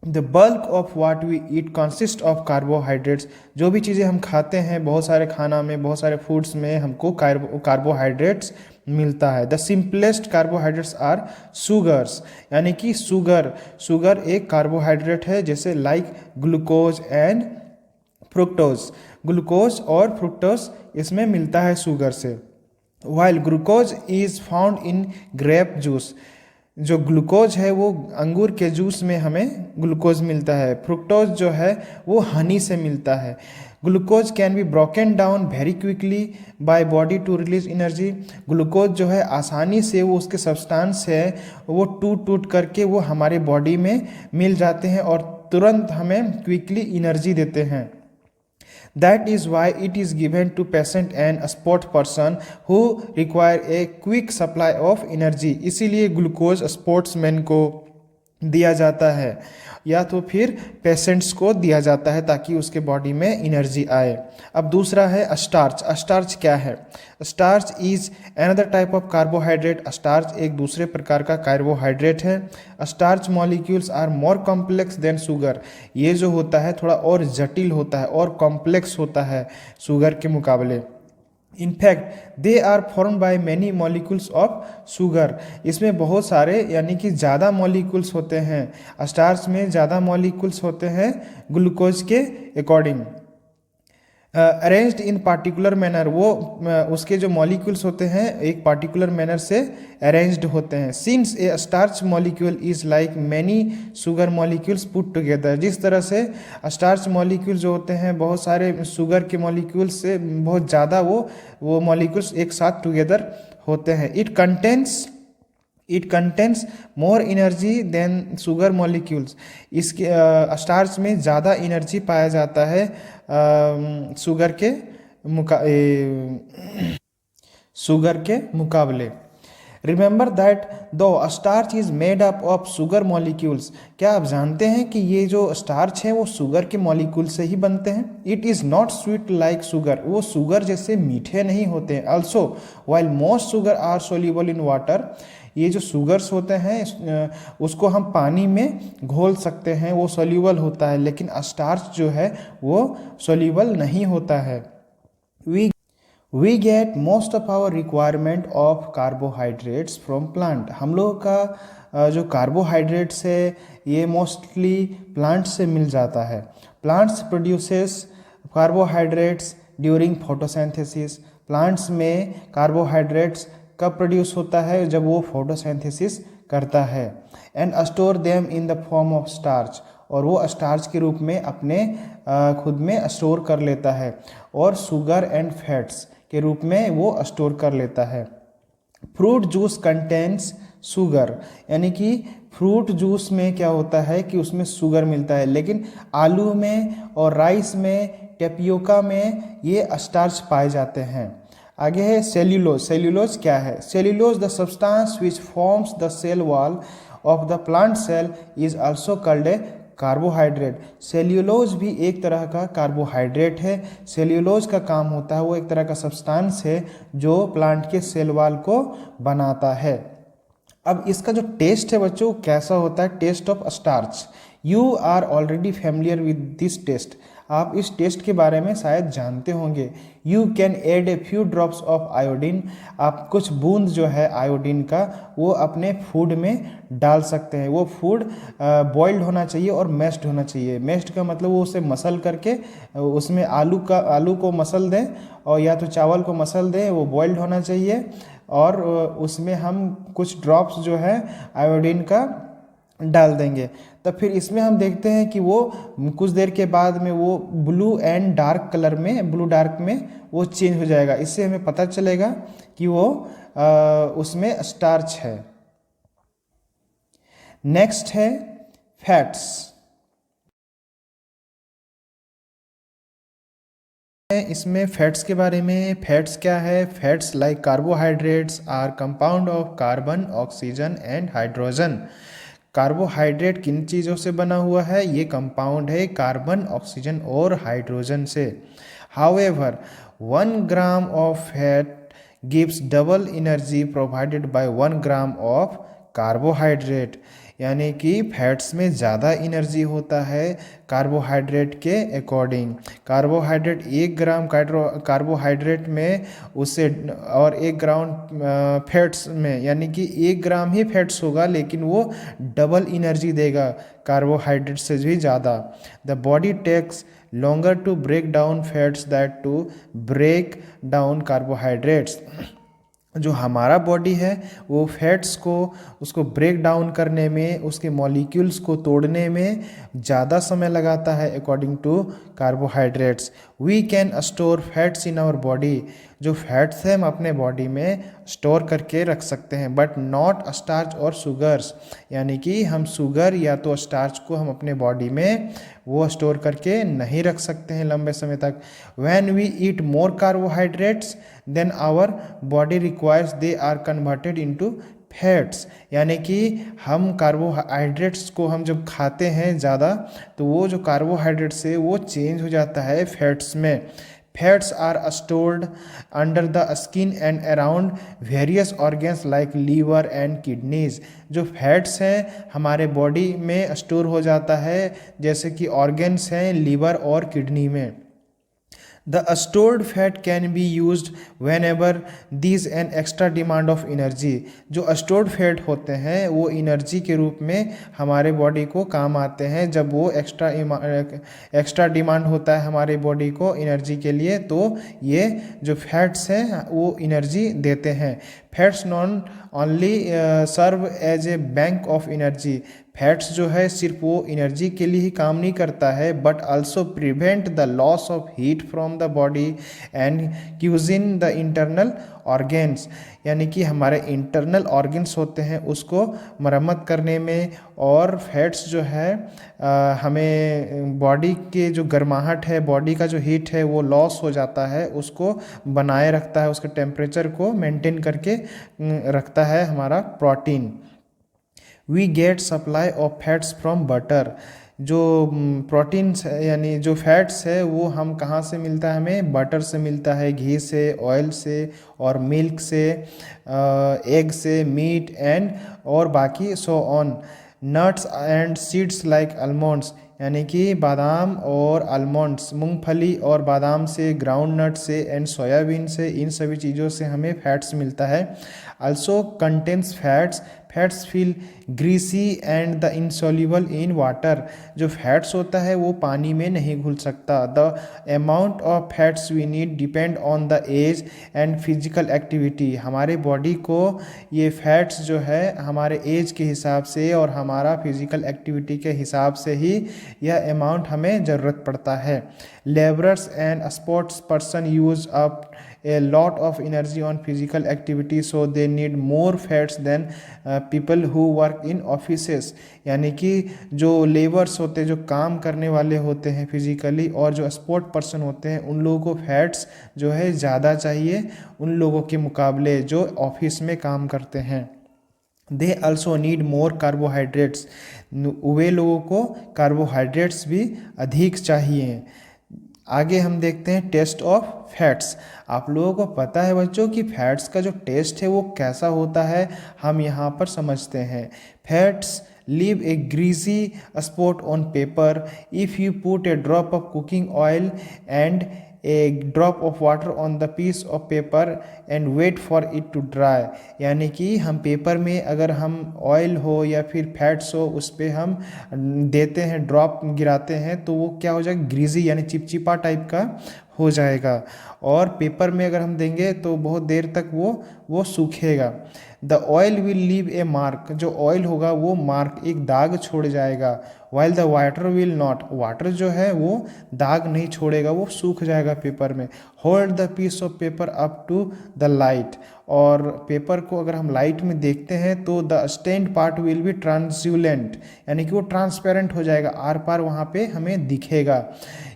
The bulk of what we eat consist of carbohydrates. जो भी चीज़ें हम खाते हैं, बहुत सारे खाना में, बहुत सारे फूड्स में हमको कार्बोहाइड्रेट्स मिलता है। The simplest carbohydrates are sugars, यानी कि शुगर एक कार्बोहाइड्रेट है, जैसे like glucose and fructose. Glucose और फ्रुक्टोज इसमें मिलता है शुगर से। While glucose is found in grape juice, जो ग्लूकोज है वो अंगूर के जूस में हमें ग्लूकोज मिलता है। फ्रुक्टोज जो है वो हनी से मिलता है। Glucose can be broken down very quickly by body to release energy. Glucose जो है आसानी से वो उसके सब्सटेंस है वो टूट करके वो हमारे बॉडी में मिल जाते हैं और तुरंत हमें क्विकली एनर्जी देते हैं। That is why it is given to patient and a sport person who require a quick supply of energy। इसीलिए ग्लूकोज स्पोर्ट्समैन को दिया जाता है या तो फिर पेशेंट्स को दिया जाता है ताकि उसके बॉडी में एनर्जी आए। अब दूसरा है स्टार्च। स्टार्च क्या है? Starch is another type of carbohydrate. Starch एक दूसरे प्रकार का कार्बोहाइड्रेट है। Starch molecules are more complex than sugar. ये जो होता है थोड़ा और जटिल होता है और कॉम्प्लेक्स होता है शुगर के मुकाबले। In fact they are form by many molecules of sugar. इसमें बहुत सारे यानी कि ज़्यादा मॉलिक्यूल्स होते हैं। स्टार्च में ज़्यादा मॉलिक्यूल्स होते हैं ग्लूकोज के according. Arranged in particular manner, वो उसके जो मॉलिक्यूल्स होते हैं एक पार्टिकुलर मैनर से अरेंज्ड होते हैं। Since A starch molecule is like many sugar molecules put together. जिस तरह से स्टार्च मॉलिक्यूल जो होते हैं बहुत सारे शुगर के मॉलिक्यूल्स से बहुत ज़्यादा वो मॉलिक्यूल्स एक साथ टुगेदर होते हैं। It contents more energy than sugar molecules. इसके स्टार्च में ज़्यादा एनर्जी पाया जाता है शुगर के मुकाबले। Remember that though starch is made up of sugar molecules. क्या आप जानते हैं कि ये जो स्टार्च है वो शुगर के मॉलिक्यूल से ही बनते हैं। It is not sweet like sugar, वो शुगर जैसे मीठे नहीं होते हैं। Also while most sugar are soluble in water. ये जो शुगर्स होते हैं उसको हम पानी में घोल सकते हैं, वो सोल्यूबल होता है, लेकिन स्टार्च जो है वो सोल्यूबल नहीं होता है। We get most of our requirement of carbohydrates from plant. हम लोगों का जो कार्बोहाइड्रेट्स है ये मोस्टली प्लांट से मिल जाता है। Plants produces carbohydrates during photosynthesis. Plants में कार्बोहाइड्रेट्स कब प्रोड्यूस होता है? जब वो फोटोसिंथेसिस करता है। And store them in the form of starch, और वो स्टार्च के रूप में अपने खुद में स्टोर कर लेता है, और शुगर एंड फैट्स के रूप में वो स्टोर कर लेता है। फ्रूट जूस कंटेन्स शुगर, यानी कि फ्रूट जूस में क्या होता है कि उसमें शुगर मिलता है, लेकिन आलू में और राइस में, टेपियोका में ये स्टार्च पाए जाते हैं। आगे है सेल्यूलोज। सेल्यूलोज क्या है? Cellulose the substance which forms the cell wall of the plant cell is also called a carbohydrate. Cellulose भी एक तरह का कार्बोहाइड्रेट है। सेल्यूलोज का काम होता है वो एक तरह का सब्सटेंस है जो प्लांट के सेल वॉल को बनाता है। अब इसका जो टेस्ट है बच्चों कैसा होता है? Test of starch. You are already familiar with this test. आप इस टेस्ट के बारे में शायद जानते होंगे। You can add a few drops of iodine. आप कुछ बूंद जो है आयोडीन का वो अपने फूड में डाल सकते हैं। वो फूड बॉइल्ड होना चाहिए और मैश्ड होना चाहिए। मैश्ड का मतलब वो उसे मसल करके उसमें आलू को मसल दें और या तो चावल को मसल दें, वो बॉइल्ड होना चाहिए, और उसमें हम कुछ ड्रॉप्स जो है आयोडीन का डाल देंगे। तब फिर इसमें हम देखते हैं कि वो कुछ देर के बाद में वो ब्लू डार्क में वो चेंज हो जाएगा। इससे हमें पता चलेगा कि वो उसमें स्टार्च है। नेक्स्ट है फैट्स। इसमें फैट्स के बारे में। फैट्स क्या है? Fats like carbohydrates are compound of carbon, oxygen and hydrogen. Carbohydrate किन चीज़ों से बना हुआ है? ये कंपाउंड है कार्बन, ऑक्सीजन और हाइड्रोजन से। However 1 gram of fat gives double energy provided by 1 gram of carbohydrate. यानी कि फैट्स में ज़्यादा एनर्जी होता है कार्बोहाइड्रेट के अकॉर्डिंग। कार्बोहाइड्रेट 1 ग्राम कार्बोहाइड्रेट में उससे और 1 ग्राम फैट्स में, यानी कि 1 ग्राम ही फैट्स होगा लेकिन वो डबल एनर्जी देगा कार्बोहाइड्रेट से भी ज़्यादा। The body takes longer to break down fats that to break down carbohydrates। जो हमारा बॉडी है वो फैट्स को उसको ब्रेक डाउन करने में, उसके मॉलिक्यूल्स को तोड़ने में ज़्यादा समय लगाता है according to carbohydrates. We can store fats in our body. जो फैट्स हैं हम अपने बॉडी में स्टोर करके रख सकते हैं, बट नॉट स्टार्च और शुगर्स, यानी कि हम शुगर या तो स्टार्च को हम अपने बॉडी में वो स्टोर करके नहीं रख सकते हैं लंबे समय तक। When we eat more carbohydrates than our body requires they are converted into fats, यानी कि हम कार्बोहाइड्रेट्स को हम जब खाते हैं ज़्यादा तो वो जो कार्बोहाइड्रेट्स है वो चेंज हो जाता है फैट्स में। Fats are stored under the skin and around various organs like liver and kidneys. जो फैट्स हैं हमारे बॉडी में स्टोर हो जाता है जैसे कि ऑर्गन्स हैं लीवर और किडनी में। The stored fat can be used whenever these an extra demand of energy। जो stored fat होते हैं वो एनर्जी के रूप में हमारे बॉडी को काम आते हैं। जब वो एक्स्ट्रा डिमांड होता है हमारे बॉडी को एनर्जी के लिए, तो ये जो फैट्स हैं वो एनर्जी देते हैं। Fats not only serve as a bank of energy. Fats जो है सिर्फ वो एनर्जी के लिए ही काम नहीं करता है, but also prevent the loss of heat from the body and cuisine the internal organs, यानी कि हमारे इंटरनल ऑर्गेन्स होते हैं उसको मरम्मत करने में। और फैट्स जो है हमें बॉडी के जो गर्माहट है, बॉडी का जो हीट है वो लॉस हो जाता है, उसको बनाए रखता है, उसके टेम्परेचर को मेंटेन करके रखता है हमारा protein. We get supply of fats from butter. जो प्रोटीन्स यानी जो फैट्स है वो हम कहाँ से मिलता है, हमें बटर से मिलता है, घी से, ऑयल से और मिल्क से, एग से, मीट एंड और बाकी so on. Nuts and seeds like almonds, यानी कि बादाम और आलमंड्स, मूंगफली और बादाम से, ग्राउंड नट से एंड सोयाबीन से, इन सभी चीज़ों से हमें फैट्स मिलता है। Also contains fats. Fats feel greasy and the insoluble in water. जो फैट्स होता है वो पानी में नहीं घुल सकता। The amount of fats we need depend on the age and physical activity. हमारे बॉडी को ये फैट्स जो है हमारे एज के हिसाब से और हमारा फिजिकल एक्टिविटी के हिसाब से ही यह अमाउंट हमें ज़रूरत पड़ता है। Labourers and sports person use up a lot of energy on physical activity, so they need more fats than people who work in offices। यानी कि जो लेबर्स होते हैं, जो काम करने वाले होते हैं फिजिकली, और जो स्पोर्ट पर्सन होते हैं, उन लोगों को फैट्स जो है ज़्यादा चाहिए उन लोगों के मुकाबले जो ऑफिस में काम करते हैं। They also need more carbohydrates. वे लोगों को कार्बोहाइड्रेट्स भी अधिक चाहिए। आगे हम देखते हैं टेस्ट ऑफ फैट्स। आप लोगों को पता है बच्चों कि फैट्स का जो टेस्ट है वो कैसा होता है, हम यहाँ पर समझते हैं। Fats leave a greasy spot on paper if you put a drop of cooking oil and a drop of water on the piece of paper and wait for it to dry. यानी कि हम paper में अगर हम oil हो या फिर fats हो उस पर हम देते हैं, ड्रॉप गिराते हैं, तो वो क्या हो जाएगा, ग्रीजी यानी चिपचिपा टाइप का हो जाएगा। और पेपर में अगर हम देंगे तो बहुत देर तक वो सूखेगा। The oil will leave a mark. जो ऑयल होगा वो मार्क, एक दाग छोड़ जाएगा। While the water will not. Water जो है वो दाग नहीं छोड़ेगा, वो सूख जाएगा पेपर में। Hold the piece of paper up to the light. और पेपर को अगर हम लाइट में देखते हैं तो the stained part will be translucent, यानी कि वो ट्रांसपेरेंट हो जाएगा, आर पार वहाँ पे हमें दिखेगा।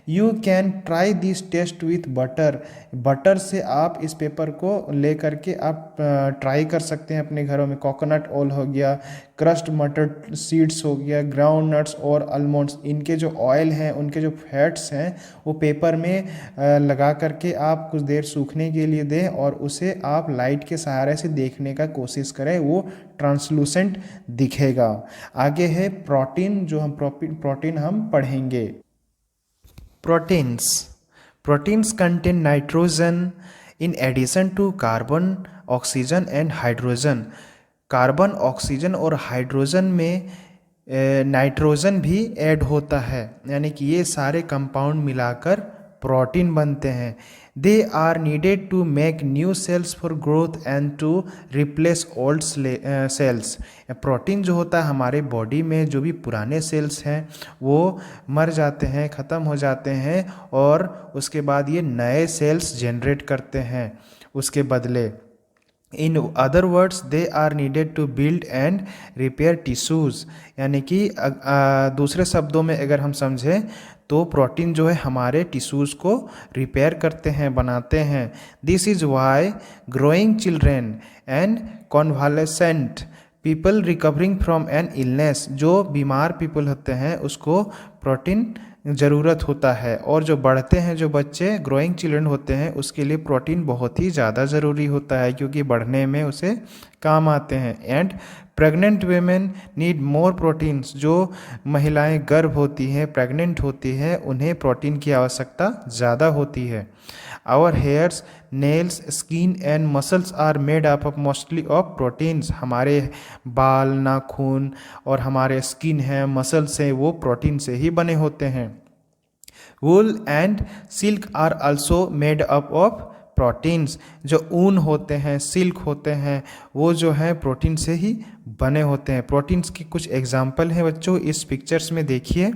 You can try this test with butter. Butter से आप इस पेपर को ले करके आप ट्राई कर सकते हैं अपने घरों में। कोकोनट ऑयल हो गया, क्रस्ट मटर सीड्स हो गया, ग्राउंड नट्स और आलमंड्स, इनके जो ऑयल हैं, उनके जो फैट्स हैं, वो पेपर में लगा करके आप कुछ देर सूखने के लिए दें और उसे आप लाइट के सहारे से देखने का कोशिश करें, वो ट्रांसलूसेंट दिखेगा। आगे है प्रोटीन, जो हम प्रोटीन हम पढ़ेंगे। Proteins contain nitrogen in addition to carbon, oxygen and hydrogen. Carbon, oxygen और हाइड्रोजन में नाइट्रोजन भी ऐड होता है, यानी कि ये सारे कंपाउंड मिलाकर प्रोटीन बनते हैं। They are needed to make new cells for growth and to replace old cells. Protein जो होता है हमारे बॉडी में, जो भी पुराने सेल्स हैं वो मर जाते हैं, ख़त्म हो जाते हैं और उसके बाद ये नए सेल्स जनरेट करते हैं उसके बदले। In other words they are needed to build and repair tissues, यानी कि दूसरे शब्दों में अगर हम समझें तो प्रोटीन जो है हमारे टिश्यूज़ को रिपेयर करते हैं, बनाते हैं। This is why growing children and convalescent people recovering from an illness, जो बीमार पीपल होते हैं उसको प्रोटीन ज़रूरत होता है, और जो बढ़ते हैं, जो बच्चे ग्रोइंग चिल्ड्रन होते हैं, उसके लिए प्रोटीन बहुत ही ज़्यादा ज़रूरी होता है क्योंकि बढ़ने में उसे काम आते हैं। And pregnant women need more proteins, जो महिलाएं गर्भ होती हैं, प्रेग्नेंट होती हैं, उन्हें प्रोटीन की आवश्यकता ज़्यादा होती है। Our hairs, nails, skin and muscles are made up of mostly of proteins, हमारे बाल, नाखून और हमारे स्किन है, मसल्स हैं, वो प्रोटीन से ही बने होते हैं। Wool and silk are also made up of proteins, जो ऊन होते हैं, सिल्क होते हैं, वो जो है प्रोटीन से ही बने होते हैं। प्रोटीन्स की कुछ एग्जाम्पल हैं बच्चों, इस पिक्चर्स में देखिए,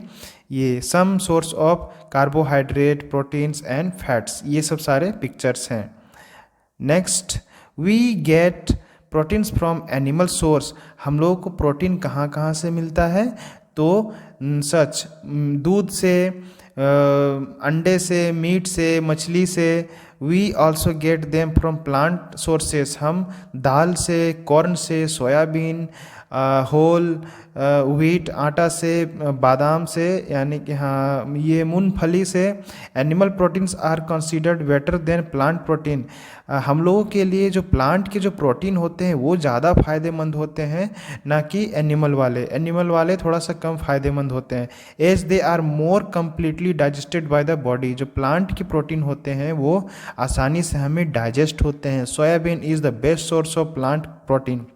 ये some source of carbohydrate, proteins and fats, ये सब सारे पिक्चर्स हैं। Next, we get proteins from animal source, हम लोगों को प्रोटीन कहाँ कहाँ से मिलता है, तो सच दूध से, अंडे से, मीट से, मछली से। We also get them from plant sources, हम दाल से, कॉर्न से, सोयाबीन, होल व्हीट, आटा से, बादाम से, यानी कि हाँ ये मूंगफली से। Animal proteins are considered better than plant protein, हम लोगों के लिए जो प्लांट के जो प्रोटीन होते हैं वो ज़्यादा फायदेमंद होते हैं, ना कि एनिमल वाले। एनिमल वाले थोड़ा सा कम फायदेमंद होते हैं, as they are more completely digested by the body, जो प्लांट के प्रोटीन होते हैं वो आसानी से हमें डाइजेस्ट होते हैं। Soybean is the best source of plant protein,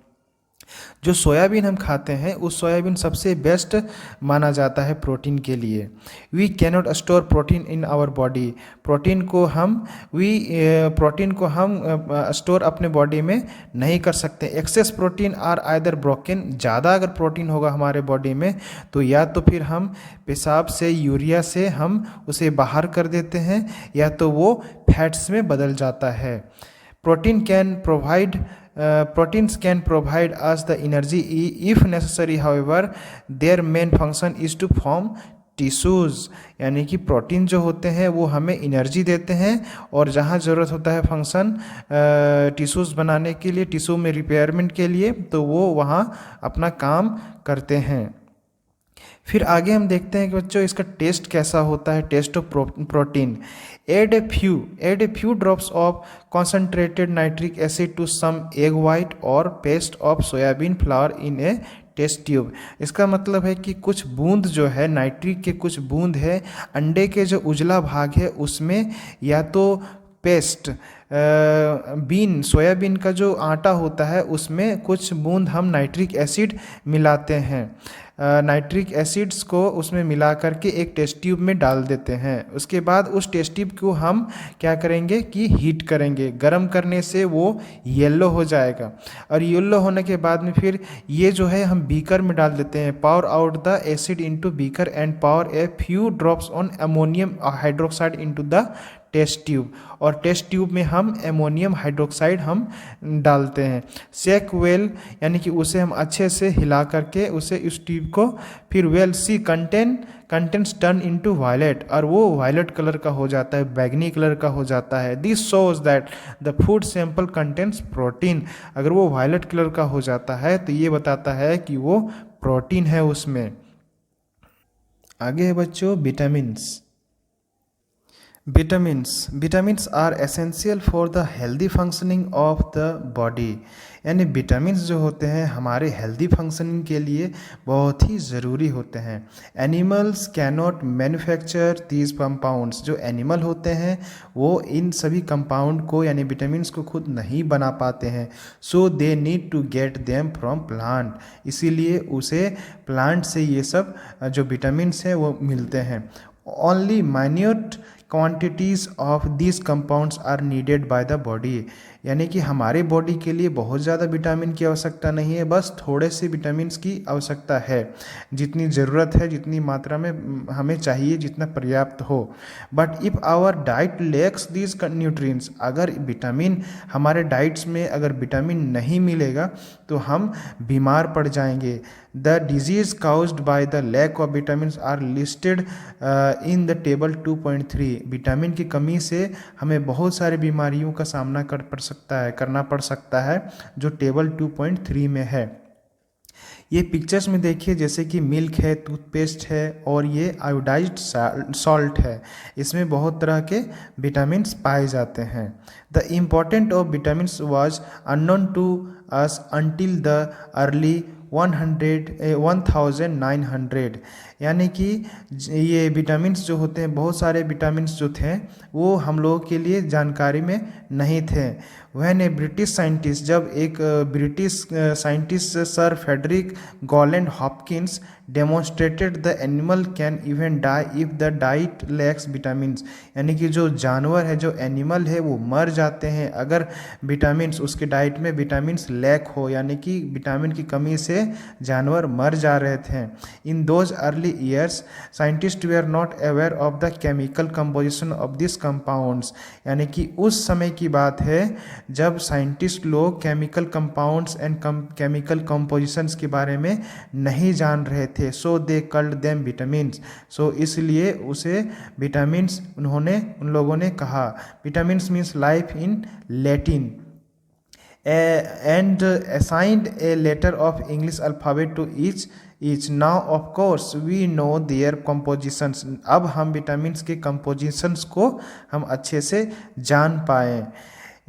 जो सोयाबीन हम खाते हैं उस सोयाबीन सबसे बेस्ट माना जाता है प्रोटीन के लिए। We cannot store protein in our body, protein को हम स्टोर अपने बॉडी में नहीं कर सकते। Excess protein are either broken, ज़्यादा अगर प्रोटीन होगा हमारे बॉडी में तो या तो फिर हम पेशाब से, यूरिया से हम उसे बाहर कर देते हैं, या तो वो फैट्स में बदल जाता है। Proteins can provide us the energy if necessary, however their main function is to form tissues, यानी कि प्रोटीन जो होते हैं वो हमें एनर्जी देते हैं, और जहाँ ज़रूरत होता है फंक्शन टिश्यूज़ बनाने के लिए, टिश्यू में रिपेयरमेंट के लिए, तो वो वहाँ अपना काम करते हैं। फिर आगे हम देखते हैं कि बच्चों इसका टेस्ट कैसा होता है, test of protein. Add a few drops of concentrated nitric acid to some egg white और paste of soybean flour in a test tube. इसका मतलब है कि कुछ बूंद जो है नाइट्रिक के, कुछ बूंद है अंडे के जो उजला भाग है उसमें, या तो पेस्ट सोयाबीन का जो आटा होता है उसमें कुछ बूंद हम नाइट्रिक एसिड मिलाते हैं। नाइट्रिक एसिड्स को उसमें मिला करके एक टेस्ट ट्यूब में डाल देते हैं। उसके बाद उस टेस्ट ट्यूब को हम क्या करेंगे कि हीट करेंगे, गर्म करने से वो येलो हो जाएगा, और येलो होने के बाद में फिर ये जो है हम बीकर में डाल देते हैं। Pour out the acid into beaker and pour a few drops on ammonium hydroxide into the test tube, और टेस्ट ट्यूब में हम एमोनियम हाइड्रोक्साइड हम डालते हैं। शेक वेल यानी कि उसे हम अच्छे से हिला करके उसे इस ट्यूब को फिर वेल सी कंटेंट्स टर्न इनटू वायलेट, और वो वायलेट कलर का हो जाता है, बैगनी कलर का हो जाता है। This shows that the food sample contents protein. अगर वो वायलेट कलर का हो जाता है तो ये बताता है कि वो प्रोटीन है उसमें। आगे है बच्चों vitamins. Vitamins are essential for the healthy functioning of the body. यानी विटामिन्स जो होते हैं हमारे हेल्दी फंक्शनिंग के लिए बहुत ही ज़रूरी होते हैं। Animals can not manufacture these compounds. जो एनिमल होते हैं वो इन सभी कंपाउंड को यानी विटामिन्स को खुद नहीं बना पाते हैं। So they need to get them from plant. इसीलिए उसे प्लांट से ये सब जो विटामिन्स हैं वो मिलते हैं। Only minute quantities of this compounds are needed by the body. यानी कि हमारे बॉडी के लिए बहुत ज़्यादा विटामिन की आवश्यकता नहीं है, बस थोड़े से विटामिन्स की आवश्यकता है, जितनी ज़रूरत है, जितनी मात्रा में हमें चाहिए, जितना पर्याप्त हो। But if our diet lacks this nutrients, अगर विटामिन हमारे डाइट्स में अगर विटामिन नहीं मिलेगा तो हम बीमार पड़ जाएंगे। The disease caused by the lack of vitamins are listed in the table 2.3। Vitamin की कमी से हमें बहुत सारी बीमारियों का सामना करना पड़ सकता है जो टेबल 2.3 में है। ये पिक्चर्स में देखिए, जैसे कि मिल्क है, टूथपेस्ट है और ये आयोडाइज्ड सॉल्ट है। इसमें बहुत तरह के विटामिन्स पाए जाते हैं। The important of vitamins was unknown to us until the early 1900। यानी कि ये विटामिन्स जो होते हैं, बहुत सारे विटामिन्स जो थे वो हम लोगों के लिए जानकारी में नहीं थे। वह ब्रिटिश साइंटिस्ट, जब एक British scientist sir Frederick Gowland Hopkins demonstrated the animal can even die if the diet lacks vitamins. यानी कि जो जानवर है, जो एनिमल है, वो मर जाते हैं अगर विटामिन्स, उसके डाइट में विटामिन्स लैक हो, यानी कि विटामिन की कमी से जानवर मर जा रहे थे। In those early years scientist were not aware of the chemical composition of this compounds. यानी कि उस समय की बात है जब साइंटिस्ट लोग chemical compounds and chemical compositions के बारे में नहीं जान रहे थे। सो दे कल्ड देम विटामिन्स। सो इसलिए उसे विटामिन्स उन लोगों ने कहा। Vitamins means life in Latin and assigned a letter of English alphabet to each. Now of course we know their compositions. अब हम विटामिन्स के compositions को हम अच्छे से जान पाएँ।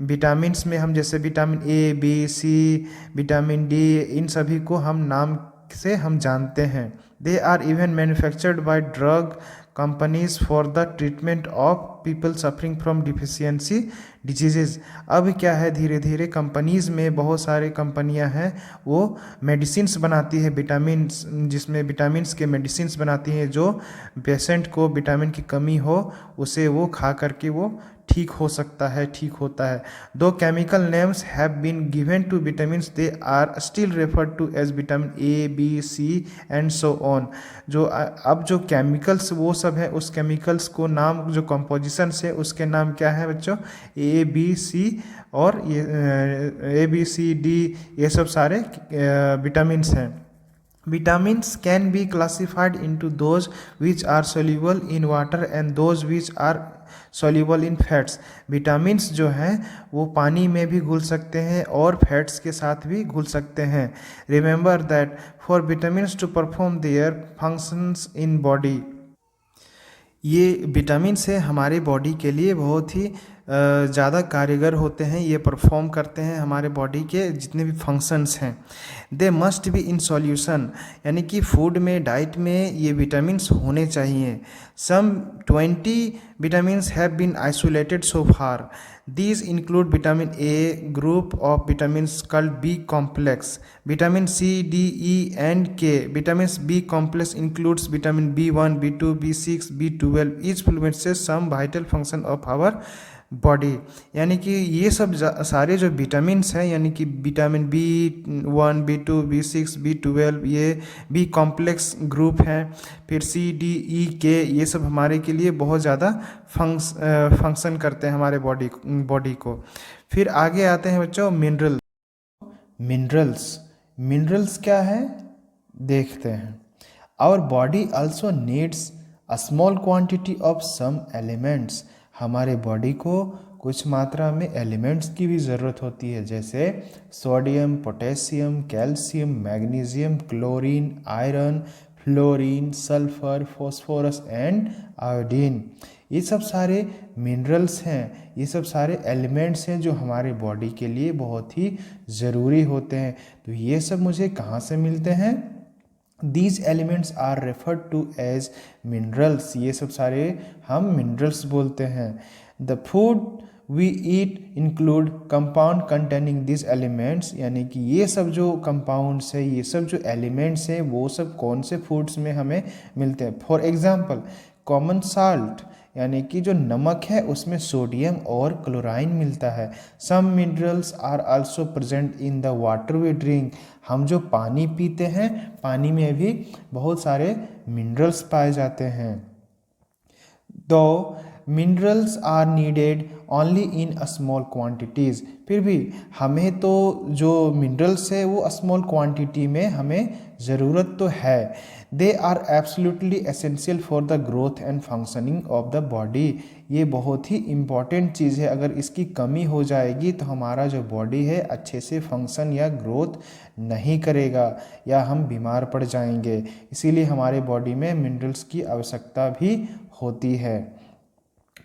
विटामिन्स में हम जैसे vitamin A, B, C, vitamin D, इन सभी को हम नाम से हम जानते हैं। They are even manufactured by drug companies for the treatment of people suffering from deficiency diseases. अब क्या है, धीरे धीरे कंपनीज़ में बहुत सारे कंपनियां हैं वो मेडिसिन्स बनाती है, विटामिन्स, जिसमें विटामिन्स के मेडिसिन्स बनाती हैं जो पेशेंट को विटामिन की कमी हो उसे वो खा करके वो ठीक हो सकता है, ठीक होता है। Though chemical names have been given to vitamins, they are still referred to as vitamin A, B, C and so on. जो अब जो केमिकल्स वो सब है, उस केमिकल्स को नाम, जो कंपोजिशन है उसके नाम क्या है बच्चों, ए, बी, सी और ये ए, बी, सी, डी, ये सब सारे विटामिन्स हैं। Vitamins can be classified into those which are soluble in water and those which are soluble in fats. Vitamins जो हैं वो पानी में भी घुल सकते हैं और फैट्स के साथ भी घुल सकते हैं। Remember that for vitamins to perform their functions in body, ये विटामिन्स है हमारे बॉडी के लिए बहुत ही ज़्यादा कारगर होते हैं, ये परफॉर्म करते हैं हमारे बॉडी के जितने भी फंक्शंस हैं। They must be in solution, यानी कि फूड में, डाइट में ये विटामिन्स होने चाहिए। सम 20 vitamins have been isolated so far. These include vitamin A, group of vitamins called B complex, vitamin C, D, E and K. Vitamins B complex includes vitamin B1, B2, B6, B12. Each influences some vital function of our body, यानी कि ये सब सारे जो vitamins हैं, यानी कि vitamin B1, B2, B6, B12, ये बी कॉम्प्लेक्स ग्रुप हैं, फिर C, D, E, K, ये सब हमारे के लिए बहुत ज़्यादा फंक्शन करते हैं हमारे बॉडी को। फिर आगे आते हैं बच्चों मिनरल्स। मिनरल्स क्या है देखते हैं। Our body also needs a small quantity of some elements. हमारे बॉडी को कुछ मात्रा में एलिमेंट्स की भी ज़रूरत होती है, जैसे sodium, potassium, calcium, magnesium, chlorine, iron, fluorine, sulphur, phosphorus and iodine. ये सब सारे मिनरल्स हैं, ये सब सारे एलिमेंट्स हैं जो हमारे बॉडी के लिए बहुत ही ज़रूरी होते हैं। तो ये सब मुझे कहाँ से मिलते हैं? These elements are referred to as minerals। ये सब सारे हम minerals बोलते हैं। The food we eat include compound containing these elements। यानी कि ये सब जो compounds है, ये सब जो elements हैं, वो सब कौन से foods में हमें मिलते हैं। For example, common salt, यानी कि जो नमक है उसमें सोडियम और क्लोराइन मिलता है। Some minerals are also present in the water we drink. हम जो पानी पीते हैं, पानी में भी बहुत सारे मिनरल्स पाए जाते हैं। Though minerals are needed only in a small quantities. फिर भी हमें तो जो मिनरल्स है वो स्मॉल क्वांटिटी में हमें ज़रूरत तो है। They are absolutely essential for the growth and functioning of the body. ये बहुत ही इम्पॉर्टेंट चीज़ है। अगर इसकी कमी हो जाएगी तो हमारा जो बॉडी है अच्छे से फंक्शन या ग्रोथ नहीं करेगा, या हम बीमार पड़ जाएंगे। इसीलिए हमारे बॉडी में मिनरल्स की आवश्यकता भी होती है।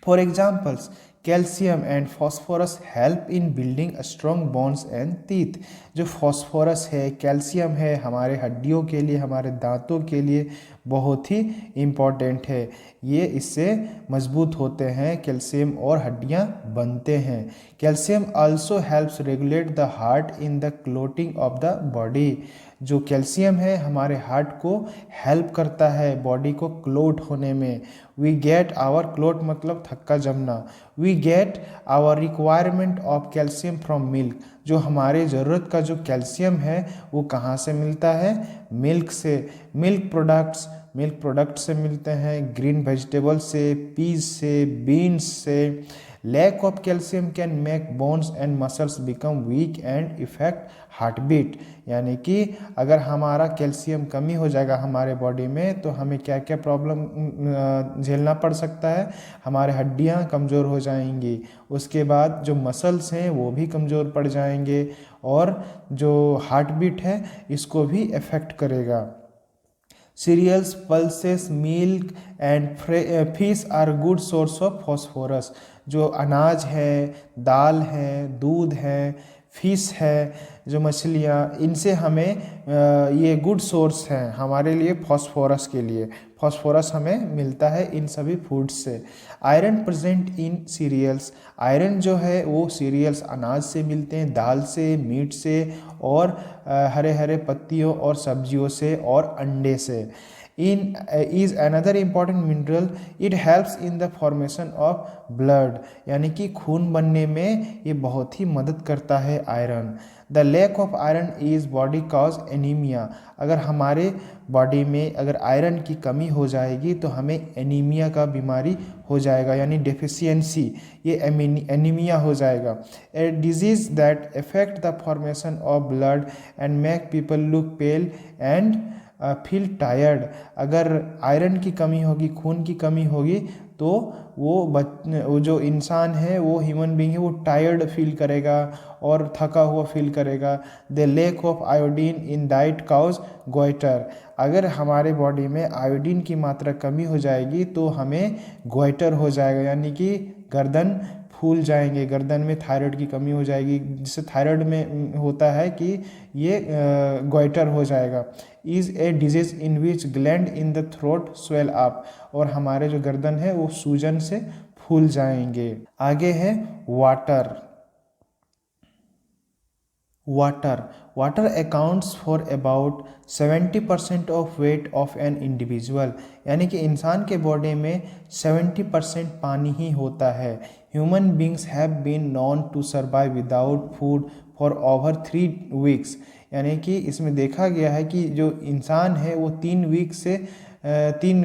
For examples, calcium and phosphorus help in building strong bones and teeth. जो फॉस्फोरस है, कैल्शियम है, हमारे हड्डियों के लिए, हमारे दांतों के लिए बहुत ही इम्पॉर्टेंट है। ये इससे मजबूत होते हैं, कैल्शियम, और हड्डियां बनते हैं। Calcium also helps regulate the heart in the clotting of the body. जो कैल्शियम है हमारे हार्ट को हेल्प करता है बॉडी को क्लोट होने में। वी गेट आवर क्लोट मतलब थक्का जमना। We get our requirement of calcium from milk. जो हमारे ज़रूरत का जो कैल्शियम है वो कहाँ से मिलता है? मिल्क से। मिल्क प्रोडक्ट से मिलते हैं, ग्रीन वेजिटेबल से, पीज से, बीन्स से। Lack of calcium can make bones and muscles become weak and effect heartbeat. यानी कि अगर हमारा कैल्शियम कमी हो जाएगा हमारे बॉडी में तो हमें क्या क्या प्रॉब्लम झेलना पड़ सकता है? हमारे हड्डियां कमज़ोर हो जाएंगी, उसके बाद जो मसल्स हैं वो भी कमज़ोर पड़ जाएंगे, और जो हार्ट बीट है इसको भी इफ़ेक्ट करेगा। Cereals, pulses, milk and fish are good source of phosphorus. जो अनाज है, दाल है, दूध है, फिश है, जो मछलियाँ, इनसे हमें ये गुड सोर्स हैं हमारे लिए फॉस्फोरस के लिए। फॉस्फोरस हमें मिलता है इन सभी फूड्स से। Iron present in cereals. Iron जो है वो सीरियल्स, अनाज से मिलते हैं, दाल से, मीट से, और हरे हरे पत्तियों और सब्जियों से, और अंडे से। In is another important mineral, it helps in the formation of blood. यानी कि खून बनने में ये बहुत ही मदद करता है iron. The lack of iron is body cause anaemia. अगर हमारे बॉडी में अगर आयरन की कमी हो जाएगी तो हमें एनीमिया का बीमारी हो जाएगा, यानी डेफिशिएंसी, ये एनीमिया हो जाएगा। ए disease that affect the formation of blood and make people look pale and feel tired. अगर आयरन की कमी होगी, खून की कमी होगी, तो वो जो इंसान है, वो ह्यूमन बीइंग है, वो टायर्ड फील करेगा और थका हुआ फील करेगा। The lack of iodine in diet cause goitre. अगर हमारे बॉडी में आयोडीन की मात्रा कमी हो जाएगी तो हमें गोइटर हो जाएगा, यानी कि गर्दन फूल जाएंगे, गर्दन में थायराइड की कमी हो जाएगी, जिससे थायराइड में होता है कि ये गोइटर हो जाएगा। Is a disease in which gland in the throat swell up. और हमारे जो गर्दन है वो सूजन से फूल जाएंगे। आगे है water. Water accounts for about 70% of weight of an individual, यानी कि इंसान के बॉडी में 70% पानी ही होता है। Human beings have been known to survive without food for over 3 weeks, यानी कि इसमें देखा गया है कि जो इंसान है वो 3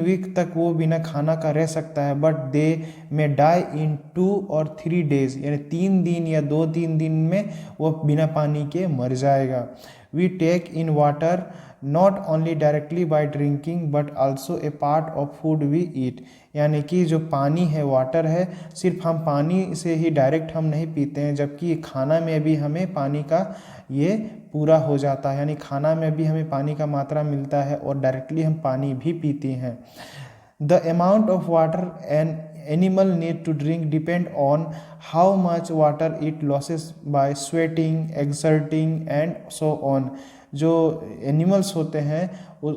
वीक तक वो बिना खाना का रह सकता है, बट दे में डाई इन 2 और 3 डेज, यानी 3 दिन या 2-3 दिन में वो बिना पानी के मर जाएगा। We take in water not only directly by drinking but also a part of food we eat, यानी कि जो पानी है, वाटर है, सिर्फ हम पानी से ही डायरेक्ट हम नहीं पीते हैं, जबकि खाना में भी हमें पानी का ये पूरा हो जाता है, यानी खाना में भी हमें पानी का मात्रा मिलता है और डायरेक्टली हम पानी भी पीते हैं। The amount of water an animal need to drink depend on how much water it loses by sweating, exerting and so on. जो एनिमल्स होते हैं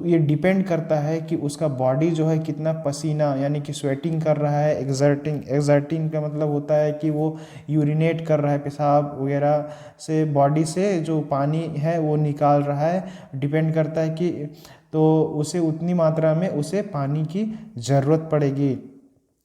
ये डिपेंड करता है कि उसका बॉडी जो है कितना पसीना, यानी कि स्वेटिंग कर रहा है, एक्सर्टिंग का मतलब होता है कि वो यूरिनेट कर रहा है, पेशाब वगैरह से बॉडी से जो पानी है वो निकाल रहा है, डिपेंड करता है कि तो उसे उतनी मात्रा में उसे पानी की ज़रूरत पड़ेगी।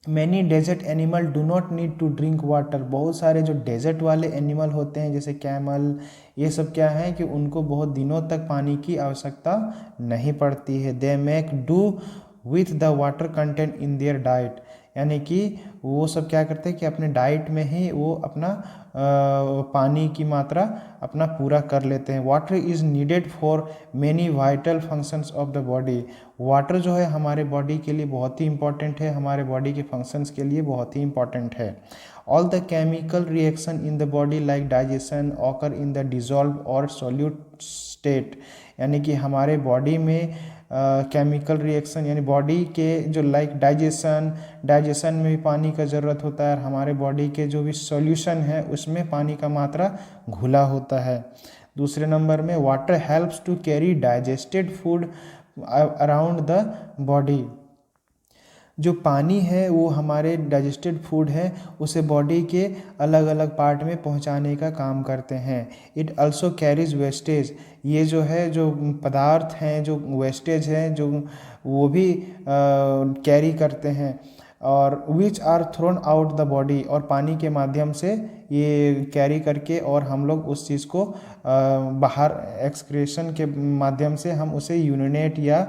Many desert animal do not need to drink water, बहुत सारे जो डेजर्ट वाले एनिमल होते हैं जैसे कैमल, ये सब क्या है कि उनको बहुत दिनों तक पानी की आवश्यकता नहीं पड़ती है। They make do with the water content in their diet, यानी कि वो सब क्या करते हैं कि अपने डाइट में ही वो अपना पानी की मात्रा अपना पूरा कर लेते हैं। Water is needed for many vital functions of the body, water जो है हमारे बॉडी के लिए बहुत ही इंपॉर्टेंट है, हमारे बॉडी के फंक्शंस के लिए बहुत ही इंपॉर्टेंट है। All the chemical reaction in the body like digestion occur in the dissolve और सॉल्यूट स्टेट, यानी कि हमारे बॉडी में केमिकल रिएक्शन यानी बॉडी के जो लाइक डाइजेशन में भी पानी का ज़रूरत होता है, और हमारे बॉडी के जो भी सॉल्यूशन है उसमें पानी का मात्रा घुला होता है। दूसरे नंबर में water helps to carry digested food around the body, जो पानी है वो हमारे डाइजेस्टेड फूड है उसे बॉडी के अलग अलग पार्ट में पहुंचाने का काम करते हैं। इट आल्सो कैरीज वेस्टेज, ये जो है जो पदार्थ हैं जो वेस्टेज हैं जो वो भी कैरी करते हैं, और which are thrown out the body, और पानी के माध्यम से ये कैरी करके और हम लोग उस चीज़ को बाहर एक्सक्रेशन के माध्यम से हम उसे यूरिनेट या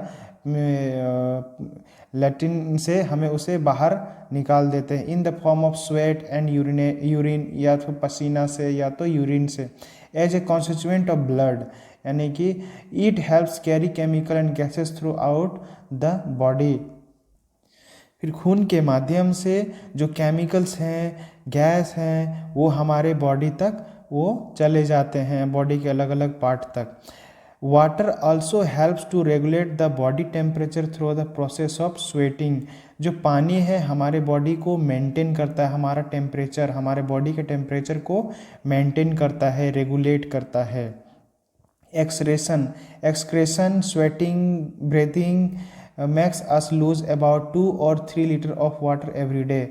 लैटिन से हमें उसे बाहर निकाल देते हैं। In the form of sweat and urine, या तो पसीना से या तो यूरिन से, as a constituent of blood, यानी कि it helps carry chemical and gases throughout the body. फिर खून के माध्यम से जो केमिकल्स हैं, गैस हैं, वो हमारे बॉडी तक वो चले जाते हैं, बॉडी के अलग अलग पार्ट तक। Water also helps to regulate the body temperature through the process of sweating, जो पानी है हमारे बॉडी को मेंटेन करता है, हमारा टेम्परेचर, हमारे बॉडी के टेम्परेचर को मेंटेन करता है, रेगुलेट करता है। Excretion, sweating, breathing makes us lose about 2 or 3 litre of water every day.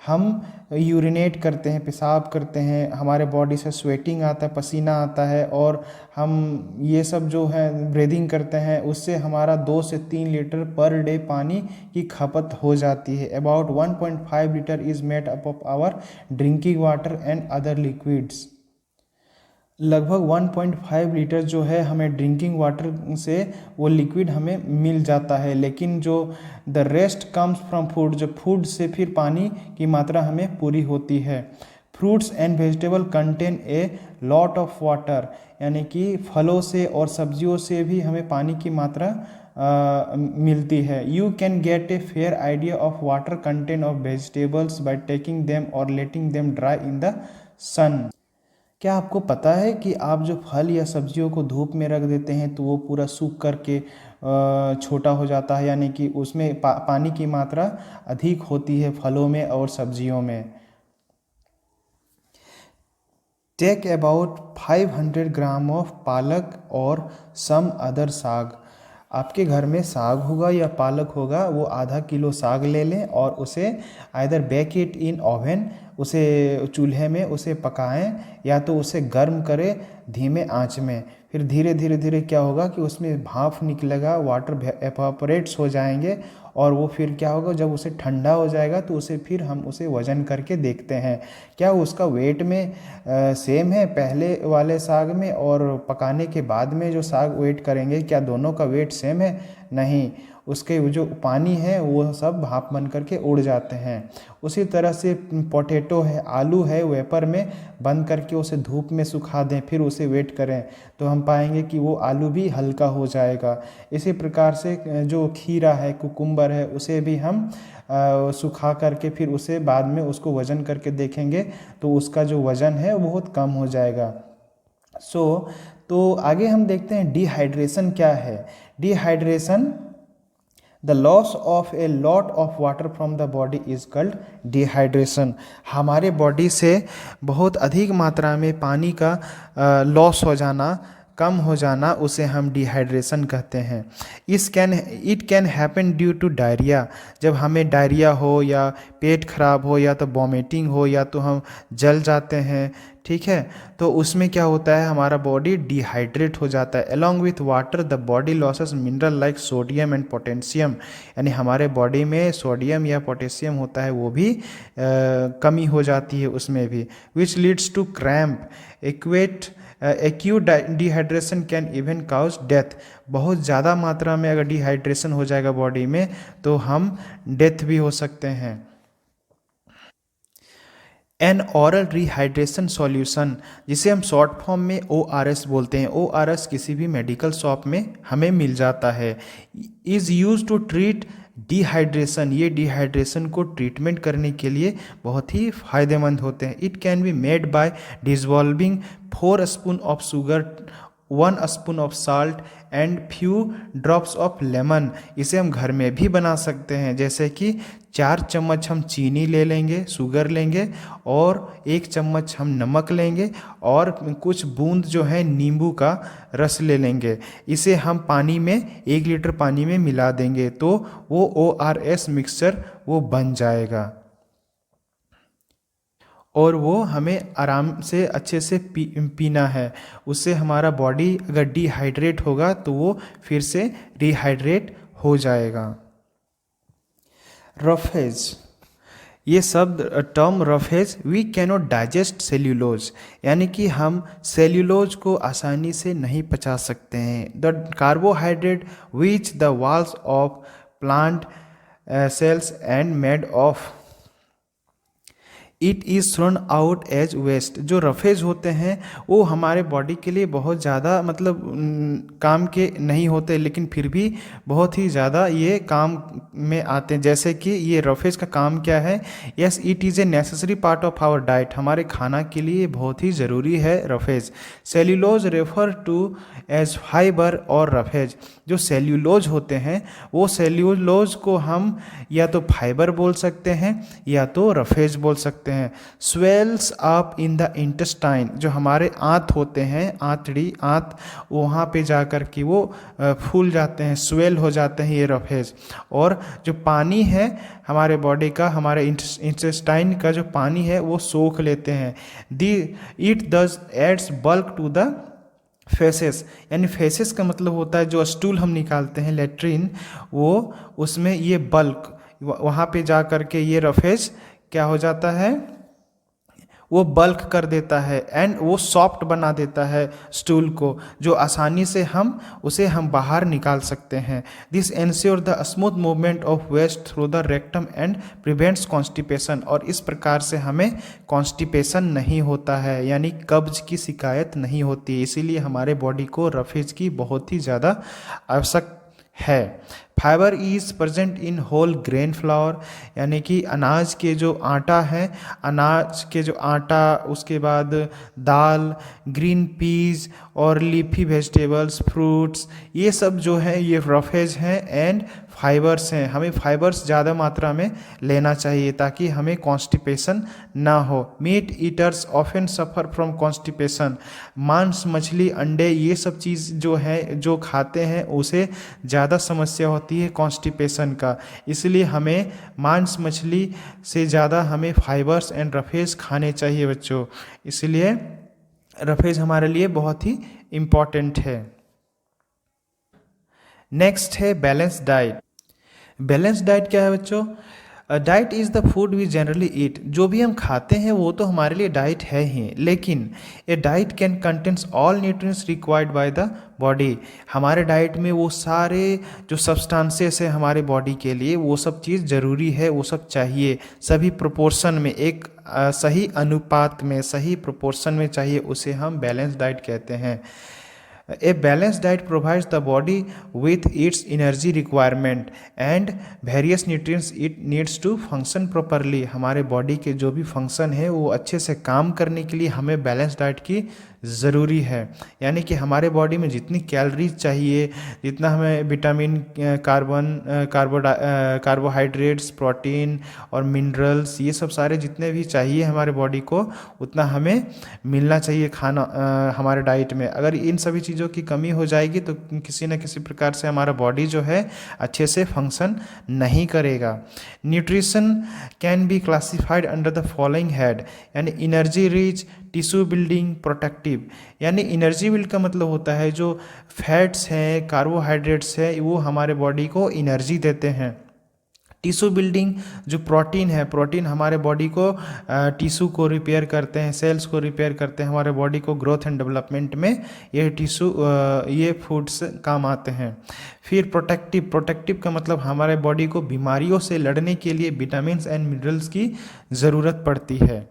हम यूरिनेट करते हैं, पेशाब करते हैं, हमारे बॉडी से स्वेटिंग आता है, पसीना आता है, और हम ये सब जो है ब्रीदिंग करते हैं, उससे हमारा 2 से 3 लीटर पर डे पानी की खपत हो जाती है। About 1.5 litre is made up of our drinking water and other liquids, लगभग 1.5 लीटर जो है हमें ड्रिंकिंग वाटर से वो लिक्विड हमें मिल जाता है, लेकिन जो the rest comes from food, जो फूड से फिर पानी की मात्रा हमें पूरी होती है। Fruits and vegetable contain a lot of water, यानी कि फलों से और सब्जियों से भी हमें पानी की मात्रा मिलती है। You can get a fair idea of water content of vegetables by taking them और letting them dry in the sun. क्या आपको पता है कि आप जो फल या सब्जियों को धूप में रख देते हैं तो वो पूरा सूख करके छोटा हो जाता है, यानी कि उसमें पानी की मात्रा अधिक होती है फलों में और सब्जियों में। टेक अबाउट 500 ग्राम ऑफ पालक और सम अदर साग, आपके घर में साग होगा या पालक होगा, वो आधा किलो साग ले लें और उसे either bake it in oven, उसे चूल्हे में उसे पकाएं या तो उसे गर्म करें धीमे आंच में। फिर धीरे धीरे धीरे क्या होगा कि उसमें भाप निकलेगा, वाटर एवापोरेट्स हो जाएंगे, और वो फिर क्या होगा, जब उसे ठंडा हो जाएगा तो उसे फिर हम उसे वज़न करके देखते हैं क्या उसका वेट में सेम है पहले वाले साग में, और पकाने के बाद में जो साग वेट करेंगे क्या दोनों का वेट सेम है? नहीं, उसके जो पानी है वो सब भाप बन करके उड़ जाते हैं। उसी तरह से पोटैटो है, आलू है, वेपर में बंद करके उसे धूप में सुखा दें, फिर उसे वेट करें तो हम पाएंगे कि वो आलू भी हल्का हो जाएगा। इसी प्रकार से जो खीरा है, कुकुम्बर है, उसे भी हम सुखा करके फिर उसे बाद में उसको वज़न करके देखेंगे तो उसका जो वज़न है वो बहुत कम हो जाएगा। तो आगे हम देखते हैं डिहाइड्रेशन क्या है। Dehydration, the loss of A lot of water from the body is called dehydration. हमारे बॉडी से बहुत अधिक मात्रा में पानी का लॉस हो जाना, कम हो जाना, उसे हम डिहाइड्रेशन कहते हैं। It can happen due to diarrhoea, जब हमें डायरिया हो या पेट खराब हो या तो वॉमिटिंग हो या तो हम जल जाते हैं, ठीक है, तो उसमें क्या होता है हमारा बॉडी डिहाइड्रेट हो जाता है। Along with water the body losses mineral like sodium and potassium, यानी हमारे बॉडी में सोडियम या पोटेशियम होता है वो भी कमी हो जाती है उसमें भी, which leads to cramp. Acute dehydration can even cause death. बहुत ज़्यादा मात्रा में अगर डिहाइड्रेशन हो जाएगा बॉडी में तो हम डेथ भी हो सकते हैं। एन ऑरल रिहाइड्रेशन सॉल्यूशन, जिसे हम शॉर्ट फॉर्म में ORS बोलते हैं, ORS किसी भी मेडिकल शॉप में हमें मिल जाता है, is use to treat dehydration. ये डिहाइड्रेशन को ट्रीटमेंट करने के लिए बहुत ही फायदेमंद होते हैं। It can be made by dissolving 4 spoon of sugar, 1 spoon of salt and few drops of lemon. इसे हम घर में भी बना सकते हैं, जैसे कि 4 चम्मच हम चीनी ले लेंगे, शुगर लेंगे, और 1 चम्मच हम नमक लेंगे, और कुछ बूंद जो है नींबू का रस ले लेंगे। इसे हम पानी में 1 लीटर पानी में मिला देंगे तो वो ORS मिक्सचर वो बन जाएगा, और वो हमें आराम से अच्छे से पीना है। उससे हमारा बॉडी अगर डिहाइड्रेट होगा तो वो फिर से रिहाइड्रेट हो जाएगा। रफेज, ये शब्द term roughage, we cannot digest cellulose, यानी कि हम सेल्यूलोज को आसानी से नहीं पचा सकते हैं। The carbohydrate which the walls of plant cells and made of it is thrown out as waste. जो रफेज होते हैं वो हमारे बॉडी के लिए बहुत ज़्यादा मतलब काम के नहीं होते, लेकिन फिर भी बहुत ही ज़्यादा ये काम में आते हैं। जैसे कि ये रफेज का काम क्या है, yes it is a necessary part of our diet, हमारे खाना के लिए बहुत ही ज़रूरी है roughage. Cellulose refer to as fibre or roughage, जो सेल्यूलोज होते हैं वो सेल्यूलोज को हम या तो फाइबर बोल सकते हैं या तो रफेज बोल सकते हैं। Swells up in the intestine, जो हमारे आंत होते हैं, आंतड़ी, आंत, वहाँ पे जा कर के वो फूल जाते हैं, स्वेल हो जाते हैं ये रफेज। और जो पानी है हमारे बॉडी का, हमारे इंटेस्टाइन का जो पानी है वो सोख लेते हैं। The it thus adds bulk to the faeces, यानी फेसेस का मतलब होता है जो स्टूल हम निकालते हैं लेट्रिन, वो उसमें ये बल्क वहाँ पे जा कर के ये रफेज क्या हो जाता है, वो बल्क कर देता है एंड वो सॉफ्ट बना देता है स्टूल को, जो आसानी से हम बाहर निकाल सकते हैं। This ensure the smooth movement of waste through the rectum and prevents constipation, और इस प्रकार से हमें कॉन्स्टिपेशन नहीं होता है, यानी कब्ज की शिकायत नहीं होती। इसीलिए हमारे बॉडी को रफेज की बहुत ही ज़्यादा आवश्यक है। Fibre is present in whole grain flour, यानी कि अनाज के जो आटा है, अनाज के जो आटा, उसके बाद दाल, ग्रीन पीज और लीफी वेजिटेबल्स, फ्रूट्स, ये सब जो है ये रफेज हैं एंड फाइबर्स हैं। हमें फाइबर्स ज़्यादा मात्रा में लेना चाहिए ताकि हमें कॉन्स्टिपेशन ना हो। Meet eaters often suffer from constipation, मांस, मछली, अंडे, ये सब चीज़ जो है जो खाते हैं उसे ज़्यादा समस्या होती है कॉन्स्टिपेशन का। इसलिए हमें मांस मछली से ज़्यादा हमें फाइबर्स एंड रफेज खाने चाहिए बच्चों। इसलिए रफेज हमारे लिए बहुत ही इम्पॉर्टेंट है। नेक्स्ट है बैलेंस डाइट। बैलेंस डाइट क्या है बच्चों? Diet is the food we generally eat. जो भी हम खाते हैं वो तो हमारे लिए डाइट है ही, लेकिन a diet can contains all nutrients required by the body. हमारे डाइट में वो सारे जो सब्सटेंसेस है हमारे बॉडी के लिए, वो सब चीज़ ज़रूरी है, वो सब चाहिए, सभी प्रोपोर्शन में, एक सही अनुपात में, सही प्रोपोर्शन में चाहिए, उसे हम बैलेंस डाइट कहते हैं। A balanced diet provides the body with its energy requirement and various nutrients it needs to function properly। हमारे बॉडी के जो भी फंक्शन है वो अच्छे से काम करने के लिए हमें बैलेंस डाइट की ज़रूरी है। यानी कि हमारे बॉडी में जितनी कैलोरीज चाहिए, जितना हमें विटामिन, कार्बोहाइड्रेट्स, प्रोटीन और मिनरल्स, ये सब सारे जितने भी चाहिए हमारे बॉडी को, उतना हमें मिलना चाहिए खाना हमारे डाइट में। अगर इन सभी चीज़ों की कमी हो जाएगी तो किसी न किसी प्रकार से हमारा बॉडी जो है अच्छे से फंक्शन नहीं करेगा। Nutrition can be classified under the following head, यानी energy rich, tissue building, protective. यानी एनर्जी बिल्ड का मतलब होता है जो फैट्स हैं, कार्बोहाइड्रेट्स हैं, वो हमारे बॉडी को एनर्जी देते हैं। टिश्यू बिल्डिंग जो प्रोटीन है, प्रोटीन हमारे बॉडी को टिश्यू को रिपेयर करते हैं, सेल्स को रिपेयर करते हैं, हमारे बॉडी को ग्रोथ एंड डेवलपमेंट में ये टिश्यू ये फूड्स काम आते हैं। फिर प्रोटेक्टिव, प्रोटेक्टिव का मतलब हमारे बॉडी को बीमारियों से लड़ने के लिए विटामिन्स एंड मिनरल्स की ज़रूरत पड़ती है।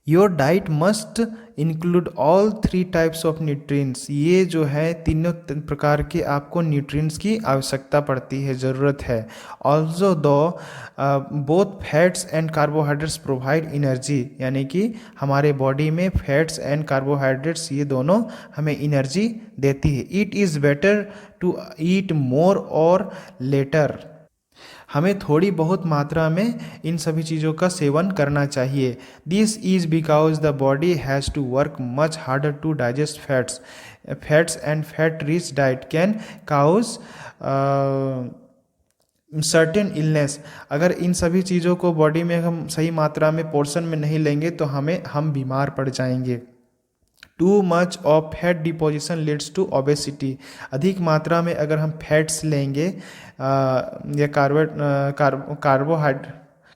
Your diet must include all 3 types of nutrients. ये जो है तीनों प्रकार के आपको न्यूट्रिएंट्स की आवश्यकता पड़ती है, ज़रूरत है। ऑल्सो दो both fats and carbohydrates provide energy, यानी कि हमारे बॉडी में फैट्स एंड कार्बोहाइड्रेट्स ये दोनों हमें एनर्जी देती है। It is better to eat more और लेटर। हमें थोड़ी बहुत मात्रा में इन सभी चीज़ों का सेवन करना चाहिए। This is because the body has to work much harder to digest fats. Fats and fat rich diet can cause certain illness. अगर इन सभी चीज़ों को बॉडी में हम सही मात्रा में पोर्शन में नहीं लेंगे तो हम बीमार पड़ जाएंगे। Too much of fat deposition leads to obesity. अधिक मात्रा में अगर हम फैट्स लेंगे या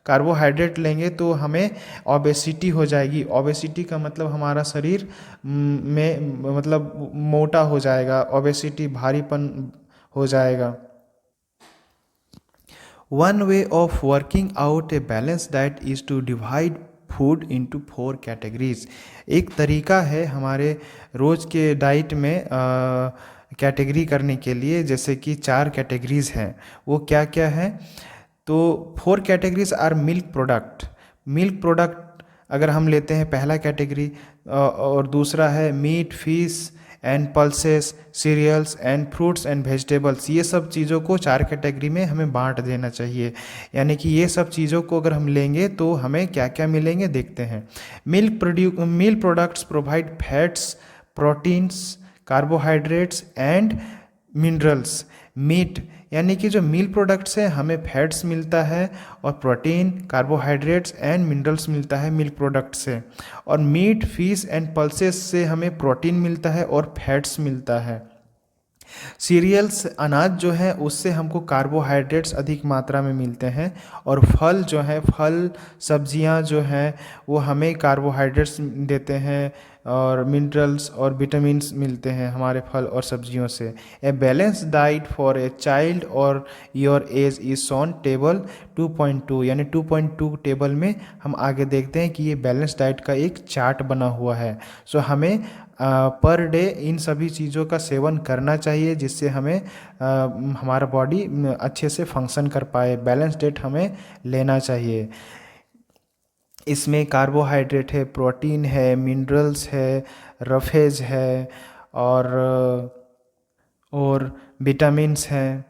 कार्बोहाइड्रेट लेंगे तो हमें ओबेसिटी हो जाएगी। ओबेसिटी का मतलब हमारा शरीर में मतलब मोटा हो जाएगा, ओबेसिटी भारीपन हो जाएगा। One way of working out a balanced diet is to divide food into 4 categories. एक तरीका है हमारे रोज़ के डाइट में कैटेगरी करने के लिए, जैसे कि 4 कैटेगरीज हैं। वो क्या क्या है? तो 4 categories are milk product. Milk product अगर हम लेते हैं पहला कैटेगरी, और दूसरा है meat, fish and pulses, cereals and fruits and vegetables. ये सब चीज़ों को 4 कैटेगरी में हमें बांट देना चाहिए। यानी कि ये सब चीज़ों को अगर हम लेंगे तो हमें क्या क्या मिलेंगे देखते हैं। Milk products provide fats, proteins, carbohydrates and minerals. Meat यानी कि जो मिल्क प्रोडक्ट्स है हमें फैट्स मिलता है और प्रोटीन, कार्बोहाइड्रेट्स एंड मिनरल्स मिलता है मिल्क प्रोडक्ट से। और मीट, फिश एंड पल्सेस से हमें प्रोटीन मिलता है और फैट्स मिलता है। सीरियल्स अनाज जो है उससे हमको कार्बोहाइड्रेट्स अधिक मात्रा में मिलते हैं। और फल जो है, फल सब्जियां जो हैं वो हमें कार्बोहाइड्रेट्स देते हैं और मिनरल्स और विटामिन्स मिलते हैं हमारे फल और सब्जियों से। A balance diet for a child और your age is shown table 2.2, यानी 2.2 टेबल में हम आगे देखते हैं कि ये बैलेंस डाइट का एक चार्ट बना हुआ है। सो हमें पर डे इन सभी चीज़ों का सेवन करना चाहिए जिससे हमें हमारा बॉडी अच्छे से फंक्शन कर पाए। बैलेंस डाइट हमें लेना चाहिए। इसमें कार्बोहाइड्रेट है, प्रोटीन है, मिनरल्स है, रफेज है और विटामिन्स हैं।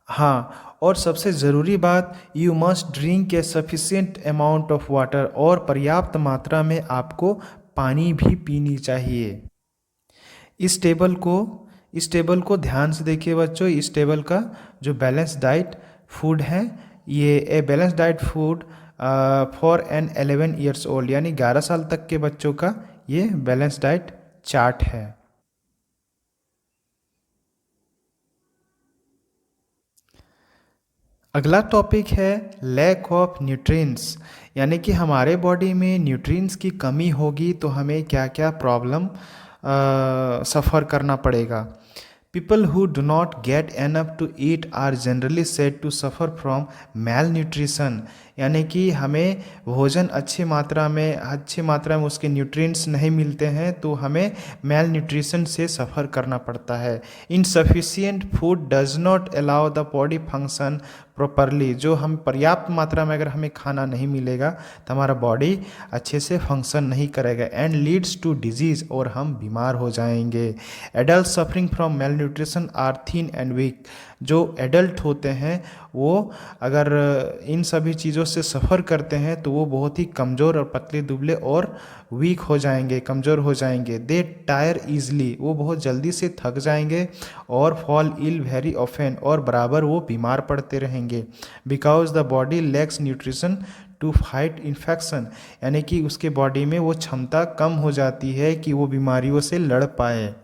हाँ, और सबसे ज़रूरी बात, you must drink A sufficient amount of water. और पर्याप्त मात्रा में आपको पानी भी पीनी चाहिए। इस टेबल को ध्यान से देखिए बच्चों। इस टेबल का जो बैलेंस डाइट फूड है, ये a balance diet food for an 11 years old, यानी 11 साल तक के बच्चों का ये बैलेंस डाइट चार्ट है। अगला टॉपिक है लैक ऑफ न्यूट्रिएंट्स, यानी कि हमारे बॉडी में न्यूट्रिएंट्स की कमी होगी तो हमें क्या क्या प्रॉब्लम सफ़र करना पड़ेगा। People who do not get enough to eat are generally said to suffer from malnutrition, यानी कि हमें भोजन अच्छी मात्रा में उसके न्यूट्रिएंट्स नहीं मिलते हैं तो हमें मेल न्यूट्रिशन से सफ़र करना पड़ता है। Insufficient food does not allow the body function properly, जो हम पर्याप्त मात्रा में अगर हमें खाना नहीं मिलेगा तो हमारा बॉडी अच्छे से फंक्शन नहीं करेगा एंड लीड्स टू डिजीज़, और हम बीमार हो जाएंगे। Adult suffering from malnutrition are thin and weak, जो एडल्ट होते हैं वो अगर इन सभी चीज़ों से सफ़र करते हैं तो वो बहुत ही कमज़ोर और पतले दुबले और वीक हो जाएंगे, कमज़ोर हो जाएंगे। दे टायर ईजली, वो बहुत जल्दी से थक जाएंगे और फॉल इल वेरी ऑफेन, और बराबर वो बीमार पड़ते रहेंगे। Because the body lacks nutrition to fight infection, यानी कि उसके बॉडी में वो क्षमता कम हो जाती है कि वो बीमारियों से लड़ पाए।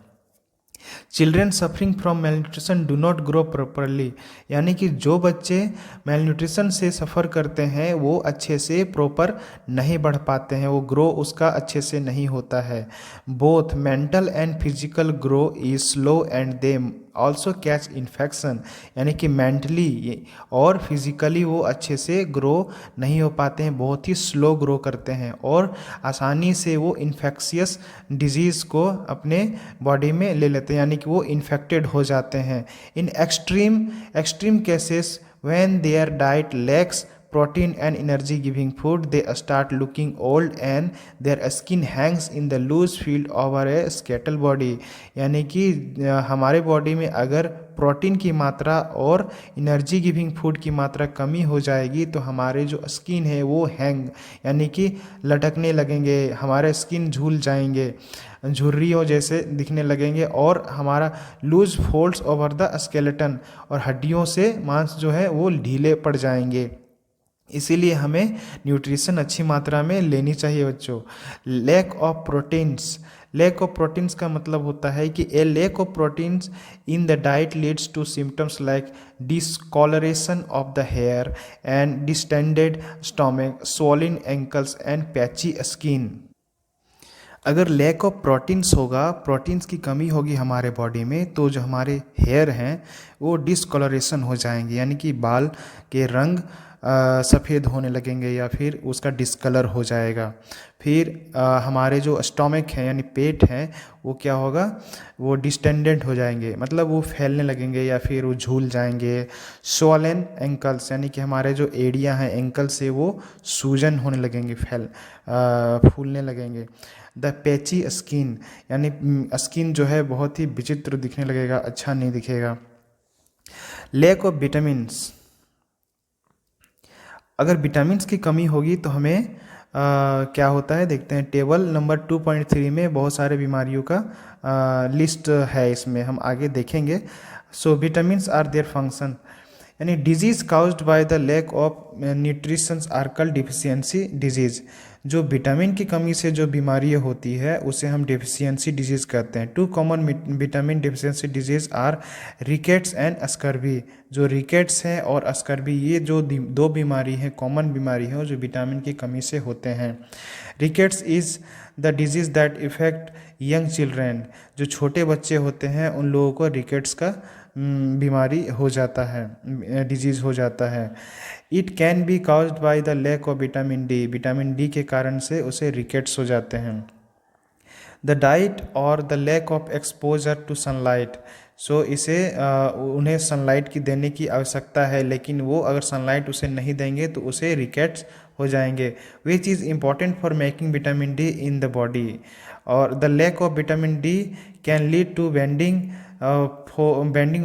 Children suffering from mail nutrition do not grow properly, यानी कि जो बच्चे मेल न्यूट्रिशन से सफ़र करते हैं वो अच्छे से प्रॉपर नहीं बढ़ पाते हैं, वो ग्रो उसका अच्छे से नहीं होता है। Both mental and physical grow is slow and they also catch infection, यानी कि मेंटली और फिजिकली वो अच्छे से ग्रो नहीं हो पाते हैं, बहुत ही स्लो ग्रो करते हैं और आसानी से वो इन्फेक्शियस डिजीज़ को अपने बॉडी में ले लेते हैं, यानी कि वो इन्फेक्टेड हो जाते हैं। In extreme cases when their diet lakhs protein and energy giving food, they start looking old and their skin hangs in the loose field over a skeletal body, यानी कि हमारे बॉडी में अगर प्रोटीन की मात्रा और एनर्जी गिविंग फूड की मात्रा कमी हो जाएगी तो हमारे जो स्किन है वो हैंग, यानी कि लटकने लगेंगे, हमारे स्किन झूल जाएंगे, झुर्रियों जैसे दिखने लगेंगे और हमारा loose folds over the skeleton, और हड्डियों से मांस जो है वो ढीले पड़ जाएंगे। इसीलिए हमें न्यूट्रिशन अच्छी मात्रा में लेनी चाहिए बच्चों। लैक ऑफ प्रोटीन्स का मतलब होता है कि a lack of proteins in the diet leads to symptoms like discolouration of the hair and distended stomach, swollen ankles and patchy skin. अगर लैक ऑफ प्रोटीन्स होगा, प्रोटीन्स की कमी होगी हमारे बॉडी में, तो जो हमारे हेयर हैं वो डिस्कॉलरेशन हो जाएंगे, यानी कि बाल के रंग सफ़ेद होने लगेंगे या फिर उसका डिस्कलर हो जाएगा। फिर हमारे जो स्टोमक हैं यानी पेट हैं वो क्या होगा, वो डिस्टेंडेंट हो जाएंगे, मतलब वो फैलने लगेंगे या फिर वो झूल जाएंगे। स्वॉलन एंकल्स, यानी कि हमारे जो एड़ियाँ हैं एंकल से वो सूजन होने लगेंगे, फूलने लगेंगे। द पैची स्किन, यानी स्किन जो है बहुत ही विचित्र दिखने लगेगा, अच्छा नहीं दिखेगा। लैक ऑफ विटामिन्स, अगर विटामिन्स की कमी होगी तो हमें क्या होता है देखते हैं। टेबल नंबर 2.3 में बहुत सारे बीमारियों का लिस्ट है, इसमें हम आगे देखेंगे। So vitamins are their function, यानी disease caused by the lack of nutritions are called deficiency disease. जो विटामिन की कमी से जो बीमारियाँ होती है उसे हम डिफिशियंसी डिजीज़ कहते हैं। 2 common vitamin deficiency disease are rickets and scurvy. जो रिकेट्स हैं और स्कर्वी, ये जो दो बीमारी हैं, कॉमन बीमारी है जो विटामिन की कमी से होते हैं। Rickets is the disease that effect young children, जो छोटे बच्चे होते हैं उन लोगों को रिकेट्स का बीमारी हो जाता है, डिजीज़ हो जाता है। It can be caused by the lack of vitamin D, vitamin D के कारण से उसे रिकेट्स हो जाते हैं। द डाइट और the lack of exposure to sunlight, so इसे उन्हें सनलाइट की देने की आवश्यकता है, लेकिन वो अगर सनलाइट उसे नहीं देंगे तो उसे रिकेट्स हो जाएंगे। Which is important for making vitamin D in the body, और the lack of vitamin D can lead to bending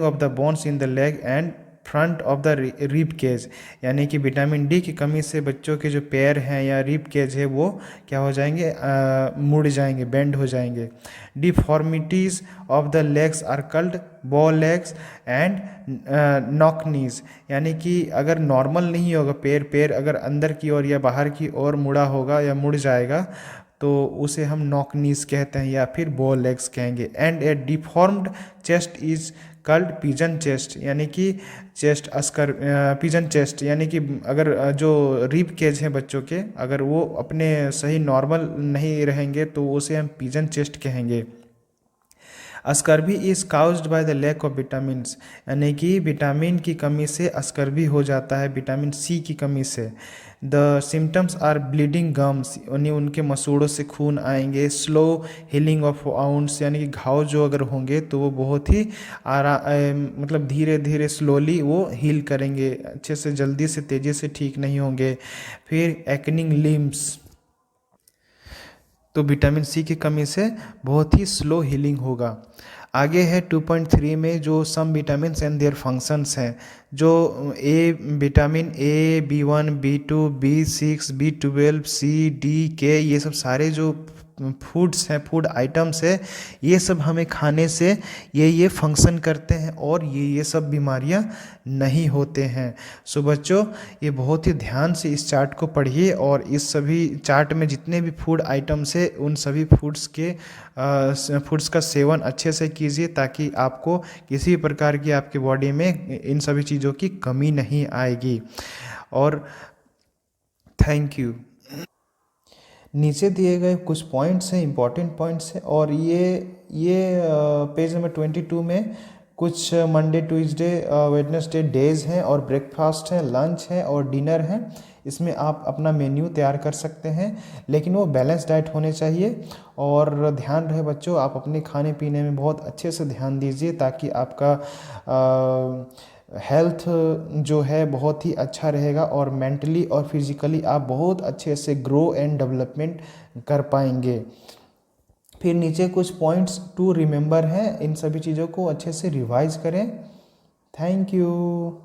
of the bones in the leg and front of the rib cage, यानी कि vitamin D की कमी से बच्चों के जो पैर हैं या रिब केज है वो क्या हो जाएंगे, मुड़ जाएंगे, बेंड हो जाएंगे। Deformities of the legs are called bow legs and knock knees, यानी कि अगर नॉर्मल नहीं होगा पैर अगर अंदर की ओर या बाहर की ओर मुड़ा होगा या मुड़ जाएगा तो उसे हम नॉक नीज कहते हैं या फिर बॉ लेग्स कहेंगे। And a deformed chest is called pigeon chest, यानी कि चेस्ट अस्कर पिजन चेस्ट, यानी कि अगर जो रिब केज हैं बच्चों के अगर वो अपने सही नॉर्मल नहीं रहेंगे तो उसे हम पिजन चेस्ट कहेंगे। Scurvy is caused by the lack of vitamins, यानी कि विटामिन की कमी से अस्कर्वी हो जाता है, विटामिन सी की कमी से। The symptoms are bleeding gums, यानी उनके मसूड़ों से खून आएंगे। स्लो हीलिंग ऑफ वाउंड्स, यानी कि घाव जो अगर होंगे तो वो बहुत ही मतलब धीरे धीरे स्लोली वो हील करेंगे, अच्छे से जल्दी से तेज़ी से ठीक नहीं होंगे। फिर एक्निंग लिम्स, तो विटामिन सी की कमी से बहुत ही स्लो हीलिंग होगा। आगे है 2.3 में जो सम विटामिन एंड देयर फंक्शंस हैं, जो vitamin A, B1, B2, B6, B12, C, D, K, ये सब सारे जो फूड्स हैं, फूड आइटम्स है, ये सब हमें खाने से ये फंक्शन करते हैं और ये सब बीमारियां नहीं होते हैं। सो बच्चों ये बहुत ही ध्यान से इस चार्ट को पढ़िए और इस सभी चार्ट में जितने भी फूड आइटम्स है उन सभी फूड्स का सेवन अच्छे से कीजिए ताकि आपको किसी भी प्रकार की आपके बॉडी में इन सभी चीज़ों की कमी नहीं आएगी। और थैंक यू। नीचे दिए गए कुछ पॉइंट्स हैं, इंपॉर्टेंट पॉइंट्स हैं, और ये पेज नंबर 22 में कुछ मंडे, ट्यूसडे, वेडनेसडे डेज हैं और ब्रेकफास्ट है, लंच है और डिनर है। इसमें आप अपना मेन्यू तैयार कर सकते हैं, लेकिन वो बैलेंस डाइट होने चाहिए। और ध्यान रहे बच्चों, आप अपने खाने पीने में बहुत अच्छे से ध्यान दीजिए ताकि आपका हेल्थ जो है बहुत ही अच्छा रहेगा और मेंटली और फिजिकली आप बहुत अच्छे से ग्रो एंड डेवलपमेंट कर पाएंगे। फिर नीचे कुछ पॉइंट्स टू रिमेंबर हैं, इन सभी चीज़ों को अच्छे से रिवाइज करें। Thank you.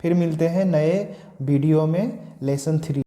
फिर मिलते हैं नए वीडियो में लेसन 3।